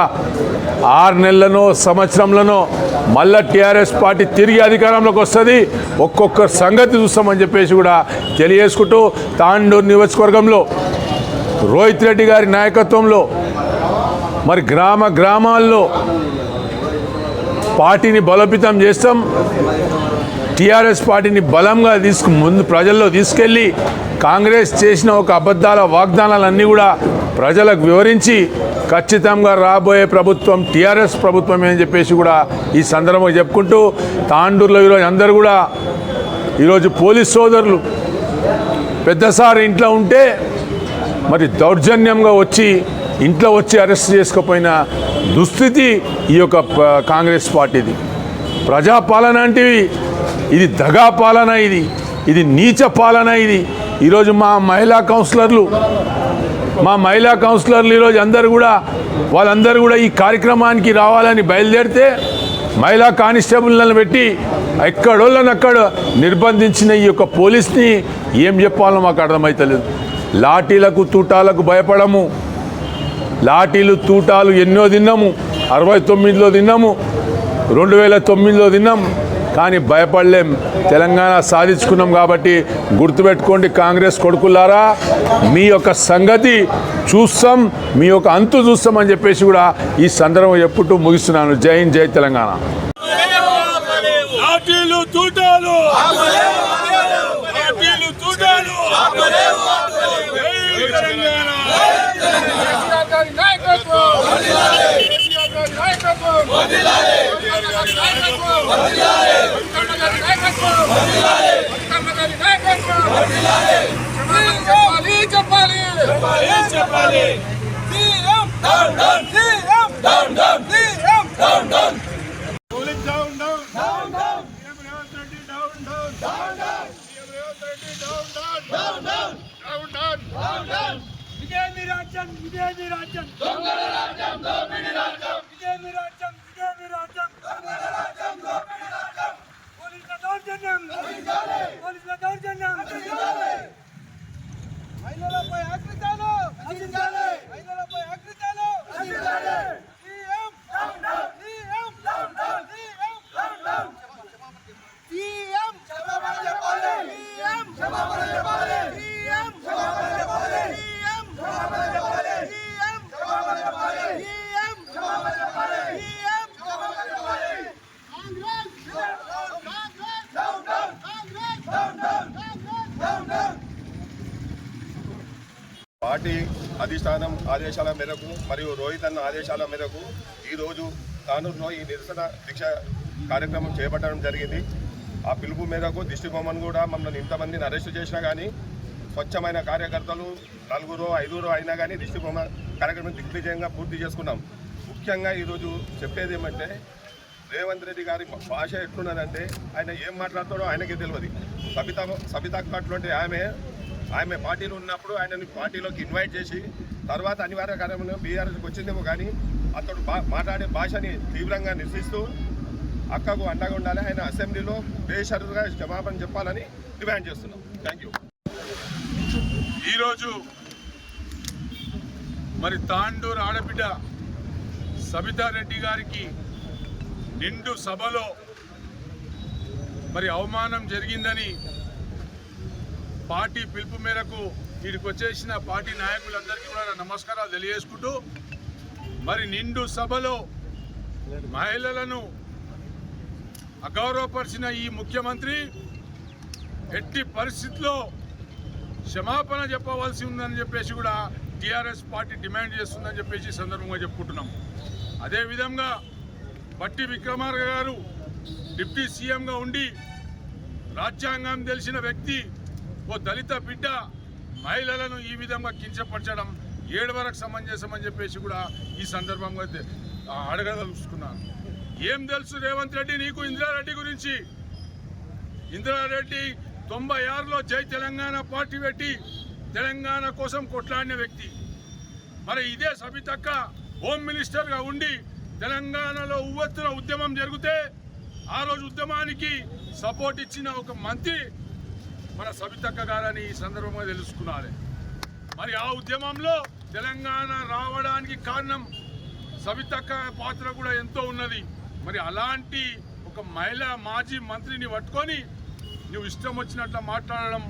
6 నెలలనో సంవత్సరంలోనో మళ్ళా టీఆర్ఎస్ పార్టీ తిరిగి అధికారంలోకి వస్తుంది. ఒక్కొక్క సంగతి చూస్తామని చెప్పేసి కూడా తెలియజేసుకుంటూ, తాండూరు నియోజకవర్గంలో రోహిత్ రెడ్డి గారి నాయకత్వంలో మరి గ్రామాల్లో పార్టీని బలోపేతం చేస్తాం. టీఆర్ఎస్ పార్టీని బలంగా ముందు ప్రజల్లో తీసుకెళ్ళి కాంగ్రెస్ చేసిన ఒక అబద్ధాల వాగ్దానాలన్నీ కూడా ప్రజలకు వివరించి ఖచ్చితంగా రాబోయే ప్రభుత్వం టీఆర్ఎస్ ప్రభుత్వమే అని చెప్పేసి కూడా ఈ సందర్భంగా చెప్పుకుంటూ, తాండూరులో ఈరోజు అందరూ కూడా ఈరోజు పోలీస్ సోదరులు పెద్దసారి ఇంట్లో ఉంటే మరి దౌర్జన్యంగా వచ్చి ఇంట్లో వచ్చి అరెస్ట్ చేసుకోపోయిన దుస్థితి ఈ యొక్క కాంగ్రెస్ పార్టీది. ప్రజాపాలన అంటే ఇది దగా పాలన, ఇది నీచ పాలన. ఈరోజు మా మహిళా కౌన్సిలర్లు ఈరోజు వాళ్ళందరూ కూడా ఈ కార్యక్రమానికి రావాలని బయలుదేరితే మహిళా కానిస్టేబుల్లను పెట్టి ఎక్కడోళ్ళనక్కడ నిర్బంధించిన ఈ యొక్క పోలీస్ని ఏం చెప్పాలో మాకు అర్థమవుతలేదు. లాఠీలకు తూటాలకు భయపడము. లాఠీలు తూటాలు ఎన్నో తిన్నాము, 69లో తిన్నాము, 2009లో తిన్నాం, కానీ భయపడలేం. తెలంగాణ సాధించుకున్నాం కాబట్టి గుర్తుపెట్టుకోండి కాంగ్రెస్ కొడుకులారా, మీ యొక్క సంగతి చూస్తాం, మీ యొక్క అంతు చూస్తామని చెప్పేసి కూడా ఈ సందర్భం చెప్పుతూ ముగిస్తున్నాను. జై హింద్, జై తెలంగాణ. పార్టీ అధిష్టానం ఆదేశాల మేరకు మరియు రోహిత్ అన్న ఆదేశాల మేరకు ఈరోజు తాండూరులో ఈ నిరసన దీక్ష కార్యక్రమం చేపట్టడం జరిగింది. ఆ పిలుపు మేరకు డిస్ట్రిక్ట్ బొమ్మను కూడా మమ్మల్ని ఇంతమందిని అరెస్ట్ చేసినా కానీ స్వచ్ఛమైన కార్యకర్తలు 4-5 అయినా కానీ డిస్ట్రిక్ట్ బొమ్మ కార్యక్రమం దిగ్విజయంగా పూర్తి చేసుకున్నాం. ముఖ్యంగా ఈరోజు చెప్పేది ఏమంటే రేవంత్ రెడ్డి గారి భాష ఎట్లున్నదంటే ఆయన ఏం మాట్లాడతాడో ఆయనకే తెలియదు. సబితక్క అటువంటి ఆమె పార్టీలో ఉన్నప్పుడు ఆయనని పార్టీలోకి ఇన్వైట్ చేసి తర్వాత అనివార్య కార్యక్రమంలో బీఆర్ఎస్కి వచ్చిందేమో కానీ అతడు మాట్లాడే భాషని తీవ్రంగా నిరసిస్తూ అక్కకు అండగా ఉండాలి. ఆయన అసెంబ్లీలో బేషరతుగా క్షమాపణ చెప్పాలని డిమాండ్ చేస్తున్నాం. Thank you. ఈరోజు మరి తాండూరు ఆడబిడ్డ సబితారెడ్డి గారికి నిండు సభలో మరి అవమానం జరిగిందని పార్టీ పిలుపు మేరకు వీడికి వచ్చేసిన పార్టీ నాయకులందరికీ కూడా నమస్కారాలు తెలియజేసుకుంటూ మరి నిండు సభలో మహిళలను అగౌరవపరిచిన ఈ ముఖ్యమంత్రి ఎట్టి పరిస్థితుల్లో క్షమాపణ చెప్పవలసి ఉందని చెప్పేసి కూడా టీఆర్ఎస్ పార్టీ డిమాండ్ చేస్తుందని చెప్పేసి సందర్భంగా చెప్పుకుంటున్నాం. అదేవిధంగా బట్టి విక్రమార్క గారు డిప్యూటీ సీఎంగా ఉండి రాజ్యాంగం తెలిసిన వ్యక్తి, ఓ దళిత బిడ్డ మహిళలను ఈ విధంగా కించపరచడం ఏడువరకు సమంజసమని చెప్పేసి కూడా ఈ సందర్భంగా అడగదలుచుకున్నాను. ఏం తెలుసు రేవంత్ రెడ్డి నీకు ఇందిరారెడ్డి గురించి? ఇందిరారెడ్డి 96లో జై తెలంగాణ పార్టీ పెట్టి తెలంగాణ కోసం కొట్లాడిన వ్యక్తి. మరి ఇదే సబితక్క హోమ్ మినిస్టర్గా ఉండి తెలంగాణలో ఉవ్వెత్తున ఉద్యమం జరిగితే ఆ రోజు ఉద్యమానికి సపోర్ట్ ఇచ్చిన ఒక మంత్రి మన సబితక్క గారని ఈ సందర్భంగా తెలుసుకున్నాలి. మరి ఆ ఉద్యమంలో తెలంగాణ రావడానికి కారణం సబితక్క పాత్ర కూడా ఎంతో ఉన్నది. మరి అలాంటి ఒక మహిళా మాజీ మంత్రిని పట్టుకొని నువ్వు ఇష్టం వచ్చినట్ల మాట్లాడడం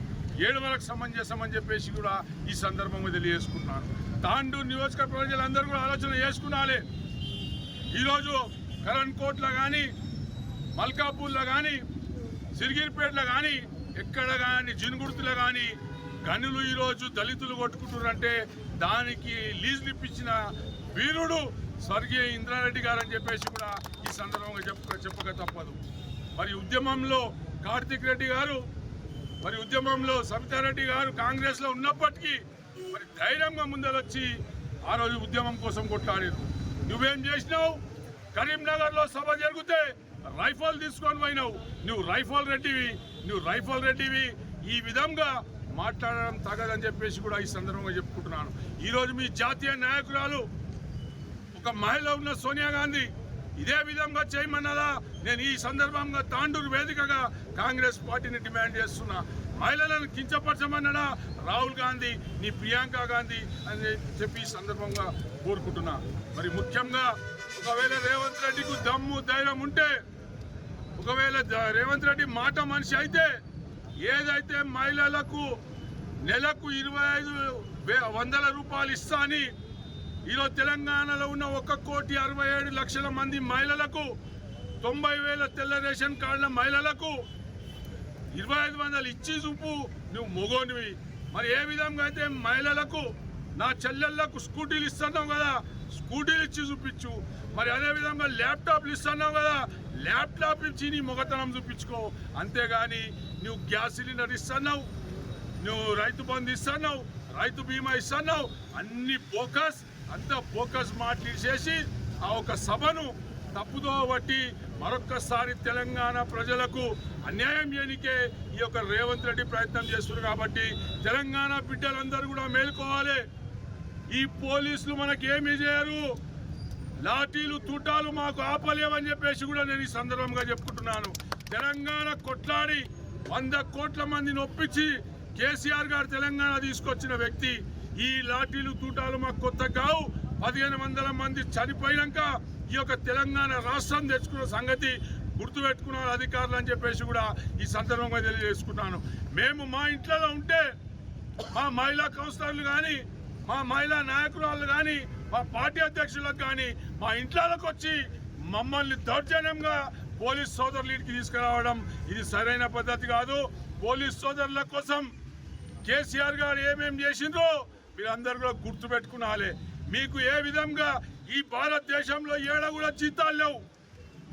ఏడువరకు సమంజసమని చెప్పేసి కూడా ఈ సందర్భంగా తెలియజేసుకున్నాను. తాండూరు నియోజకవర్గ ప్రజలందరూ కూడా ఆలోచన చేసుకున్నాలి. ఈరోజు కరణ్కోట్లో కానీ, మల్కాపూర్లో కానీ, సిరిగిరిపేటలో కానీ, ఎక్కడ కానీ జినుగుర్తులో కానీ గనులు ఈరోజు దళితులు కొట్టుకుంటున్నారంటే దానికి లీజులు ఇప్పించిన వీరుడు స్వర్గీయ ఇంద్రారెడ్డి గారు అని చెప్పేసి కూడా ఈ సందర్భంగా చెప్పక తప్పదు. మరి ఉద్యమంలో కార్తిక్ రెడ్డి గారు, మరి ఉద్యమంలో సబితారెడ్డి గారు కాంగ్రెస్లో ఉన్నప్పటికీ మరి ధైర్యంగా ముందరొచ్చి ఆ రోజు ఉద్యమం కోసం కొట్లాడారు. నువ్వేం చేసినావు? కరీంనగర్లో సభ జరిగితే రైఫల్ తీసుకొని పోయినావు. నువ్వు రైఫల్ రెడ్డివి. ఈ విధంగా మాట్లాడడం తగదని చెప్పేసి కూడా ఈ సందర్భంగా చెప్పుకుంటున్నాను. ఈరోజు మీ జాతీయ నాయకురాలు ఒక మహిళ ఉన్న సోనియా గాంధీ ఇదే విధంగా చేయమన్నదా? నేను ఈ సందర్భంగా తాండూరు వేదికగా కాంగ్రెస్ పార్టీని డిమాండ్ చేస్తున్నా. మహిళలను కించపరచమన్నడా రాహుల్ గాంధీ, నీ ప్రియాంక గాంధీ అని చెప్పి ఈ సందర్భంగా కోరుకుంటున్నా. మరి ముఖ్యంగా ఒకవేళ రేవంత్ రెడ్డికి దమ్ము ధైర్యం ఉంటే, ఒకవేళ రేవంత్ రెడ్డి మాట మనిషి అయితే ఏదైతే మహిళలకు నెలకు 25,000 రూపాయలు ఇస్తా అని ఈరోజు తెలంగాణలో ఉన్న 1,67,00,000 మంది మహిళలకు 90,000 తెల్ల రేషన్ కార్డుల మహిళలకు 2,500 ఇచ్చి చూపు, నువ్వు మొగోనివి. మరి ఏ విధంగా అయితే మహిళలకు నా చెల్లెళ్లకు స్కూటీలు ఇస్తున్నావు కదా, స్కూటీలు ఇచ్చి చూపించు. మరి అదేవిధంగా ల్యాప్టాప్లు ఇస్తున్నావు కదా, ల్యాప్టాప్ ఇచ్చి నీ మొగతనం చూపించుకో. అంతేగాని నువ్వు గ్యాస్ సిలిండర్ ఇస్తున్నావు, నువ్వు రైతు బంధు ఇస్తున్నావు, రైతు బీమా ఇస్తున్నావు, అన్ని ఫోకస్ మాట్లాడేసి ఆ ఒక సభను తప్పుదో బట్టి మరొక్కసారి తెలంగాణ ప్రజలకు అన్యాయం చేయనికే ఈ యొక్క రేవంత్ రెడ్డి ప్రయత్నం చేస్తున్నారు. కాబట్టి తెలంగాణ బిడ్డలందరూ కూడా మేలుకోవాలి. ఈ పోలీసులు మనకి ఏమీ చేయరు, లాఠీలు తూటాలు మాకు ఆపలేవని చెప్పేసి కూడా నేను ఈ సందర్భంగా చెప్పుకుంటున్నాను. తెలంగాణ కొట్లాడి 100 కోట్ల మందిని ఒప్పించి కేసీఆర్ గారు తెలంగాణ తీసుకొచ్చిన వ్యక్తి. ఈ లాఠీలు తూటాలు మాకు కొత్త కావు. 1,500 మంది చనిపోయాక ఈ యొక్క తెలంగాణ రాష్ట్రం తెచ్చుకున్న సంగతి గుర్తుపెట్టుకున్నారు అధికారులు అని చెప్పేసి కూడా ఈ సందర్భంగా తెలియజేసుకున్నాను. మేము మా ఇంట్లో ఉంటే మా మహిళా కౌన్సిలర్లు కానీ, మా మహిళా నాయకురాళ్ళు కానీ, మా పార్టీ అధ్యక్షులకు కానీ మా ఇంట్లోకి వచ్చి మమ్మల్ని దౌర్జన్యంగా పోలీస్ సోదరులకి తీసుకురావడం ఇది సరైన పద్ధతి కాదు. పోలీస్ సోదరుల కోసం కేసీఆర్ గారు ఏమేం చేసిండ్రో మీరందరూ కూడా గుర్తుపెట్టుకునాలి. మీకు ఏ విధంగా ఈ భారతదేశంలో ఏడ కూడా జీతాలు లేవు,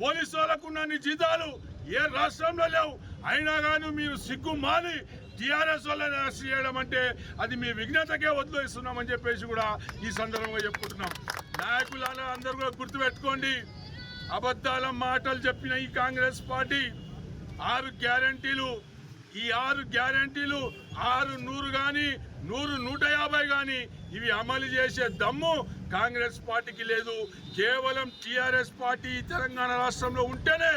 పోలీసు వాళ్ళకు ఉన్న జీతాలు ఏ రాష్ట్రంలో లేవు. అయినా కానీ మీరు సిగ్గు మాని టీఆర్ఎస్ వాళ్ళని అరెస్ట్ చేయడం అంటే అది మీ విఘ్నతకే వదిలేస్తున్నామని చెప్పేసి కూడా ఈ సందర్భంగా చెప్పుకుంటున్నాం. నాయకులను అందరూ కూడా గుర్తుపెట్టుకోండి. అబద్ధాల మాటలు చెప్పిన ఈ కాంగ్రెస్ పార్టీ 6 గ్యారంటీలు, ఈ 6 గ్యారంటీలు 600 కానీ 100-150 కానీ ఇవి అమలు చేసే దమ్ము కాంగ్రెస్ పార్టీకి లేదు. కేవలం టీఆర్ఎస్ పార్టీ తెలంగాణ రాష్ట్రంలో ఉంటేనే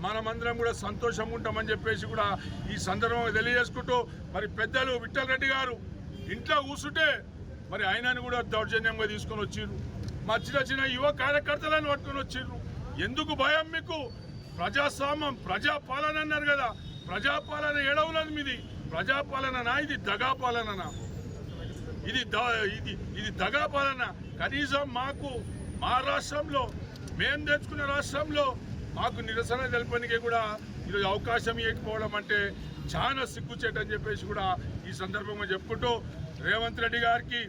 మనమందరం కూడా సంతోషంగా ఉంటామని చెప్పేసి కూడా ఈ సందర్భంగా తెలియజేసుకుంటూ, మరి పెద్దలు విఠల్ రెడ్డి గారు ఇంట్లో కూర్చుంటే మరి ఆయనను కూడా దౌర్జన్యంగా తీసుకొని వచ్చిర్రు. మా చిన్న యువ కార్యకర్తలను పట్టుకొని వచ్చిర్రు. ఎందుకు భయం మీకు? ప్రజాపాలన అన్నారు కదా, ప్రజాపాలన ఏడవలేదు మీది. ప్రజాపాలననా ఇది దగాపాలననా? ఇది దగాపాలన. కనీసం మాకు మా రాష్ట్రంలో మేము తెచ్చుకున్న రాష్ట్రంలో మాకు నిరసన తెలపడానికి కూడా ఈరోజు అవకాశం ఇవ్వకపోవడం అంటే చాలా సిగ్గుచేటని చెప్పేసి కూడా ఈ సందర్భంగా చెప్పుకుంటూ, రేవంత్ రెడ్డి గారికి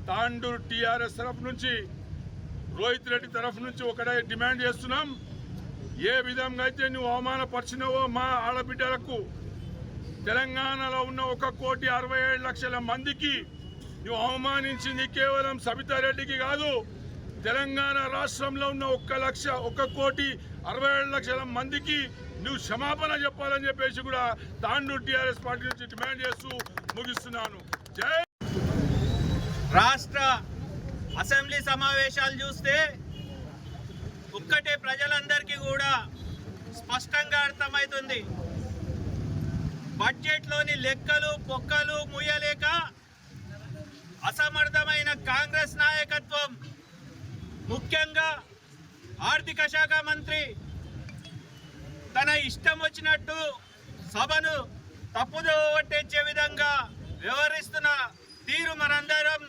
తాండూరు టీఆర్ఎస్ తరఫు నుంచి, రోహిత్ రెడ్డి తరఫు నుంచి ఒకటే డిమాండ్ చేస్తున్నాం. ఏ విధంగా అయితే నువ్వు అవమానపరిచినావో మా ఆడబిడ్డలకు, తెలంగాణలో ఉన్న 1,67,00,000 మందికి నువ్వు అవమానించింది కేవలం సబితారెడ్డికి కాదు, తెలంగాణ రాష్ట్రంలో ఉన్న 1,67,00,000 మందికి నువ్వు క్షమాపణ చెప్పాలని చెప్పేసి కూడా తాండూరు టీఆర్ఎస్ పార్టీ నుంచి డిమాండ్ చేస్తూ ముగిస్తున్నాను. జై. రాష్ట్ర అసెంబ్లీ సమావేశాలు చూస్తే ఒక్కటే ప్రజలందరికీ కూడా స్పష్టంగా అర్థమవుతుంది. బడ్జెట్లోని లెక్కలు పొక్కలు ముయ్యలేక అసమర్థమైన కాంగ్రెస్ నాయకత్వం, ముఖ్యంగా ఆర్థిక శాఖ మంత్రి తన ఇష్టం వచ్చినట్టు సభను తప్పుదో పట్టించే విధంగా వ్యవహరిస్తున్న తీరు మనందరం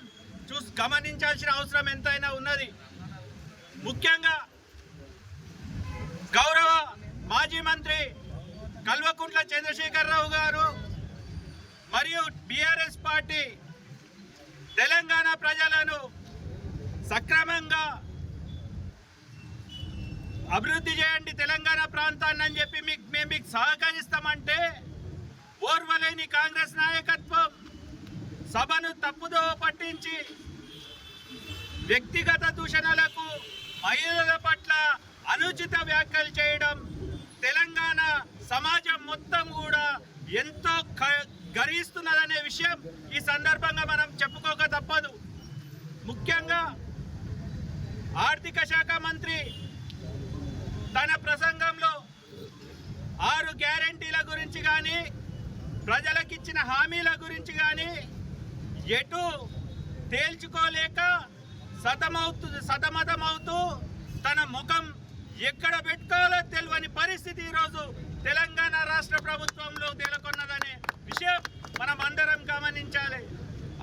గమనించాల్సిన అవసరం ఎంతైనా ఉన్నది. ముఖ్యంగా గౌరవ మాజీ మంత్రి కల్వకుంట్ల చంద్రశేఖరరావు గారు మరియు బీఆర్ఎస్ పార్టీ తెలంగాణ ప్రజలను సక్రమంగా అభివృద్ధి చేయండి తెలంగాణ ప్రాంతాన్ని అని చెప్పి మేము మీకు సహకరిస్తామంటే ఓర్వలేని కాంగ్రెస్ నాయకత్వం సభను తప్పుదో పట్టించి వ్యక్తిగత దూషణలకు, మహిళల పట్ల అనుచిత వ్యాఖ్యలు చేయడం తెలంగాణ సమాజం మొత్తం కూడా ఎంతో గర్హిస్తున్నదనే విషయం ఈ సందర్భంగా మనం చెప్పుకోక తప్పదు. ముఖ్యంగా ఆర్థిక శాఖ మంత్రి తన ప్రసంగంలో 6 గ్యారెంటీల గురించి కానీ, ప్రజలకిచ్చిన హామీల గురించి కానీ ఎటు తేల్చుకోలేక సతమతమవుతూ తన ముఖం ఎక్కడ పెట్టుకోవాలో తెలియని పరిస్థితి ఈరోజు తెలంగాణ రాష్ట్ర ప్రభుత్వంలో నెలకొన్నదనే విషయం మనం అందరం గమనించాలి.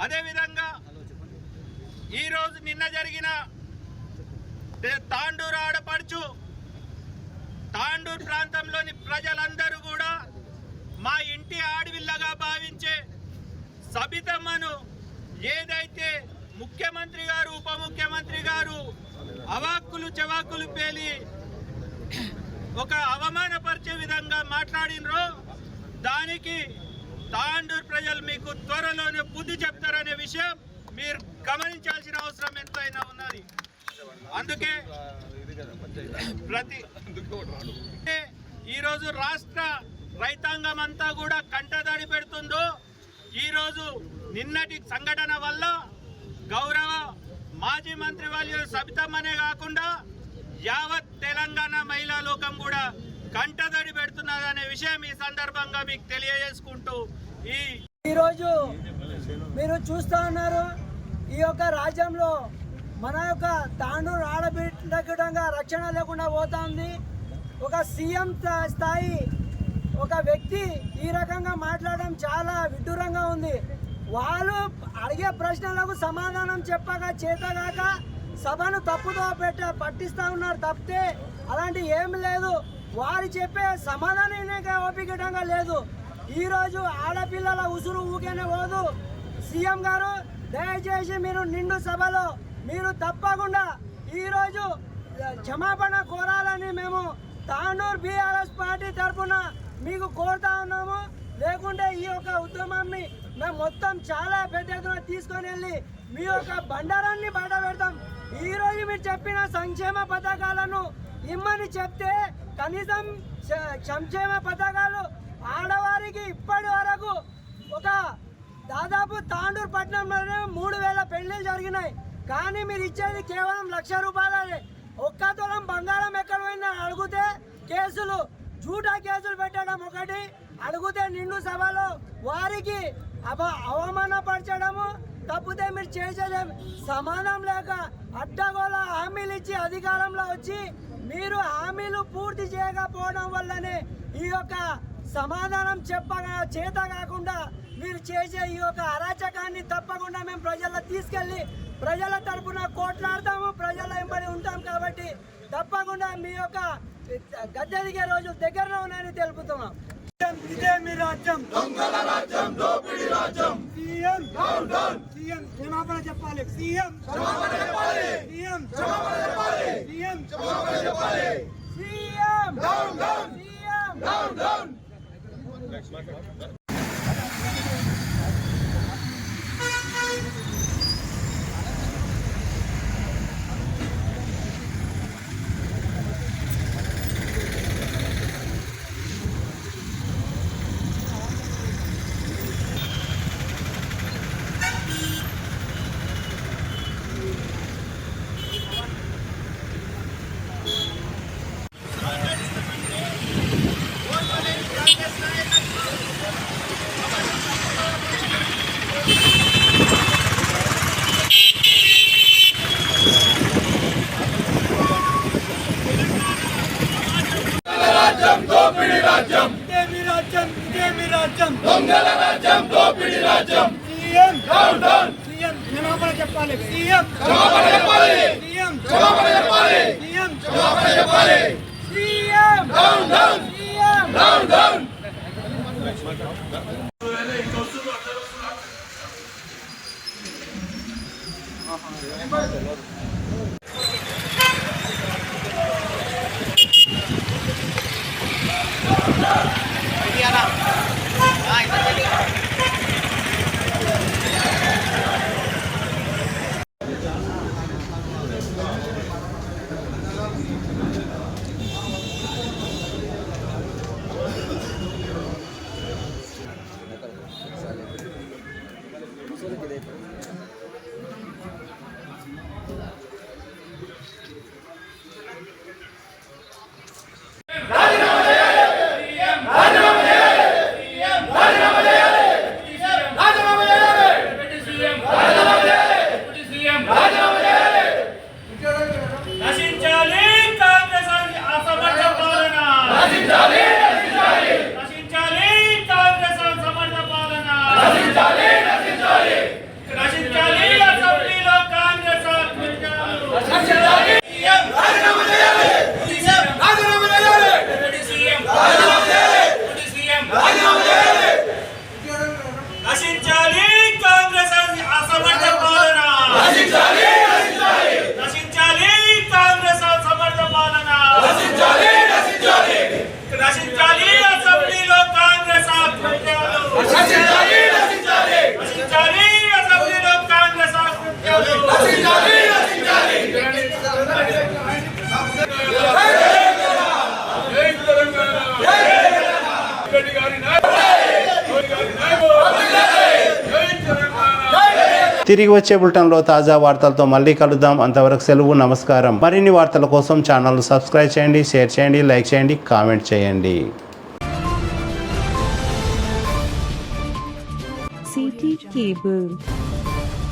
అదేవిధంగా ఈరోజు నిన్న జరిగిన తాండూరు ఆడపడుచు, తాండూరు ప్రాంతంలోని ప్రజలందరూ కూడా మా ఇంటి ఆడవిల్లగా భావించే సబితమ్మను ఏదైతే ముఖ్యమంత్రి గారు, ఉప ముఖ్యమంత్రి గారు అవాక్కులు చవాకులు పేలి ఒక అవమానపరిచే విధంగా మాట్లాడినరో దానికి తాండూరు ప్రజలు మీకు త్వరలోనే బుద్ధి చెప్తారనే విషయం మీరు గమనించాల్సిన అవసరం ఎంతైనా ఉన్నది. అందుకే ఈరోజు రాష్ట్ర రైతాంగం అంతా కూడా కంటతడి పెడుతుందో, ఈరోజు నిన్నటి సంఘటన వల్ల గౌరవ మాజీ మంత్రి వాళ్ళు సబితమ్మనే కాకుండా యావత్ తెలంగాణ మహిళా లోకం కూడా కంటతడి పెడుతున్నదనే విషయం ఈ సందర్భంగా మీకు తెలియజేసుకుంటూ ఈరోజు మీరు చూస్తూ ఉన్నారు, ఈ యొక్క రాజ్యంలో మన యొక్క తాండూరు ఆడబిడ్డగా రక్షణ లేకుండా పోతా ఉంది. ఒక సీఎం స్థాయి ఒక వ్యక్తి ఈ రకంగా మాట్లాడడం చాలా విడ్డూరంగా ఉంది. వాళ్ళు అడిగే ప్రశ్నలకు సమాధానం చెప్పగా చేతగాక సభను తప్పుతో పట్టిస్తూ ఉన్నారు తప్పితే అలాంటి ఏమి లేదు. వారు చెప్పే సమాధానం ఓపికటంగా లేదు. ఈరోజు ఆడపిల్లల ఉసురు ఊకేనే పోదు. సీఎం గారు దయచేసి మీరు నిండు సభలో మీరు తప్పకుండా ఈరోజు క్షమాపణ కోరాలని మేము తాండూరు బీఆర్ఎస్ పార్టీ తరఫున మీకు కోరుతా ఉన్నాము. లేకుంటే ఈ యొక్క ఉద్యమాన్ని మేము మొత్తం చాలా పెద్ద ఎత్తున తీసుకొని వెళ్ళి మీ యొక్క బండారాన్ని బయట పెడతాం. ఈరోజు మీరు చెప్పిన సంక్షేమ పథకాలను ఇమ్మని చెప్తే కనీసం సంక్షేమ పథకాలు ఆడవారికి ఇప్పటి వరకు ఒక దాదాపు తాండూరు పట్టణంలోనే 3000 పెళ్లిళ్ళు జరిగినాయి. కానీ మీరు ఇచ్చేది కేవలం 1,00,000 రూపాయలే. ఒక్క తులం బంగారం ఎక్కడ పోయినా అడిగితే కేసులు, జూటా కేసులు పెట్టడం ఒకటి, అడిగితే నిండు సభలో వారికి అవమానపరచడము తప్పితే మీరు చేసేదేం సమాధానం లేక అడ్డగోల హామీలు ఇచ్చి అధికారంలో వచ్చి మీరు హామీలు పూర్తి చేయకపోవడం వల్లనే ఈ యొక్క సమాధానం చెప్పగా చేత కాకుండా మీరు చేసే ఈ యొక్క అరాచకాన్ని తప్పకుండా మేము ప్రజల్లో తీసుకెళ్ళి ప్రజల తరపున కోట్లాడతాము, ప్రజల వెంబడి ఉంటాం. కాబట్టి తప్పకుండా మీ యొక్క గద్దె దిగే రోజులు దగ్గరలో ఉన్నాయని తెలుపుతున్నాం. ఇదే మీ రాజ్యం, దొంగల రాజ్యం, దోపిడీ రాజ్యం. సీఎం సీఎం క్షమాపణ చెప్పాలి. సీఎం క్షమాపణ చెప్పాలి. సీఎం క్షమాపణ చెప్పాలి. సీఎం క్షమాపణ చెప్పాలి. CM down down. CM down down. దొంగల రాజ్యం, దోపిడీ రాజ్యం. CM down down. సీఎం క్షమాపణ చెప్పాలి. సీఎం క్షమాపణ చెప్పాలి. సీఎం క్షమాపణ చెప్పాలి. సీఎం క్షమాపణ చెప్పాలి. CM down down. CM down down. నశించాలి కాంగ్రెస్ సమర్థ పాలన. నశించాలి అసెంబ్లీలో కాంగ్రెస్ నశించాలి. నశించాలి కాంగ్రెస్ అసమర్థ పాలన. నశించాలి కాంగ్రెస్ అసమర్థ పాలన. నశించాలి అసెంబ్లీలో కాంగ్రెస్ ఆకృత్యాలు. నశించాలి అసెంబ్లీలో కాంగ్రెస్ ఆకృత్యాలు. తిరిగి వచ్చే బులెటిన్లో తాజా వార్తలతో మళ్ళీ కలుద్దాం. అంతవరకు సెలవు, నమస్కారం. మరిన్ని వార్తల కోసం ఛానల్ సబ్స్క్రైబ్ చేయండి, షేర్ చేయండి, లైక్ చేయండి, కామెంట్ చేయండి. CT Cable.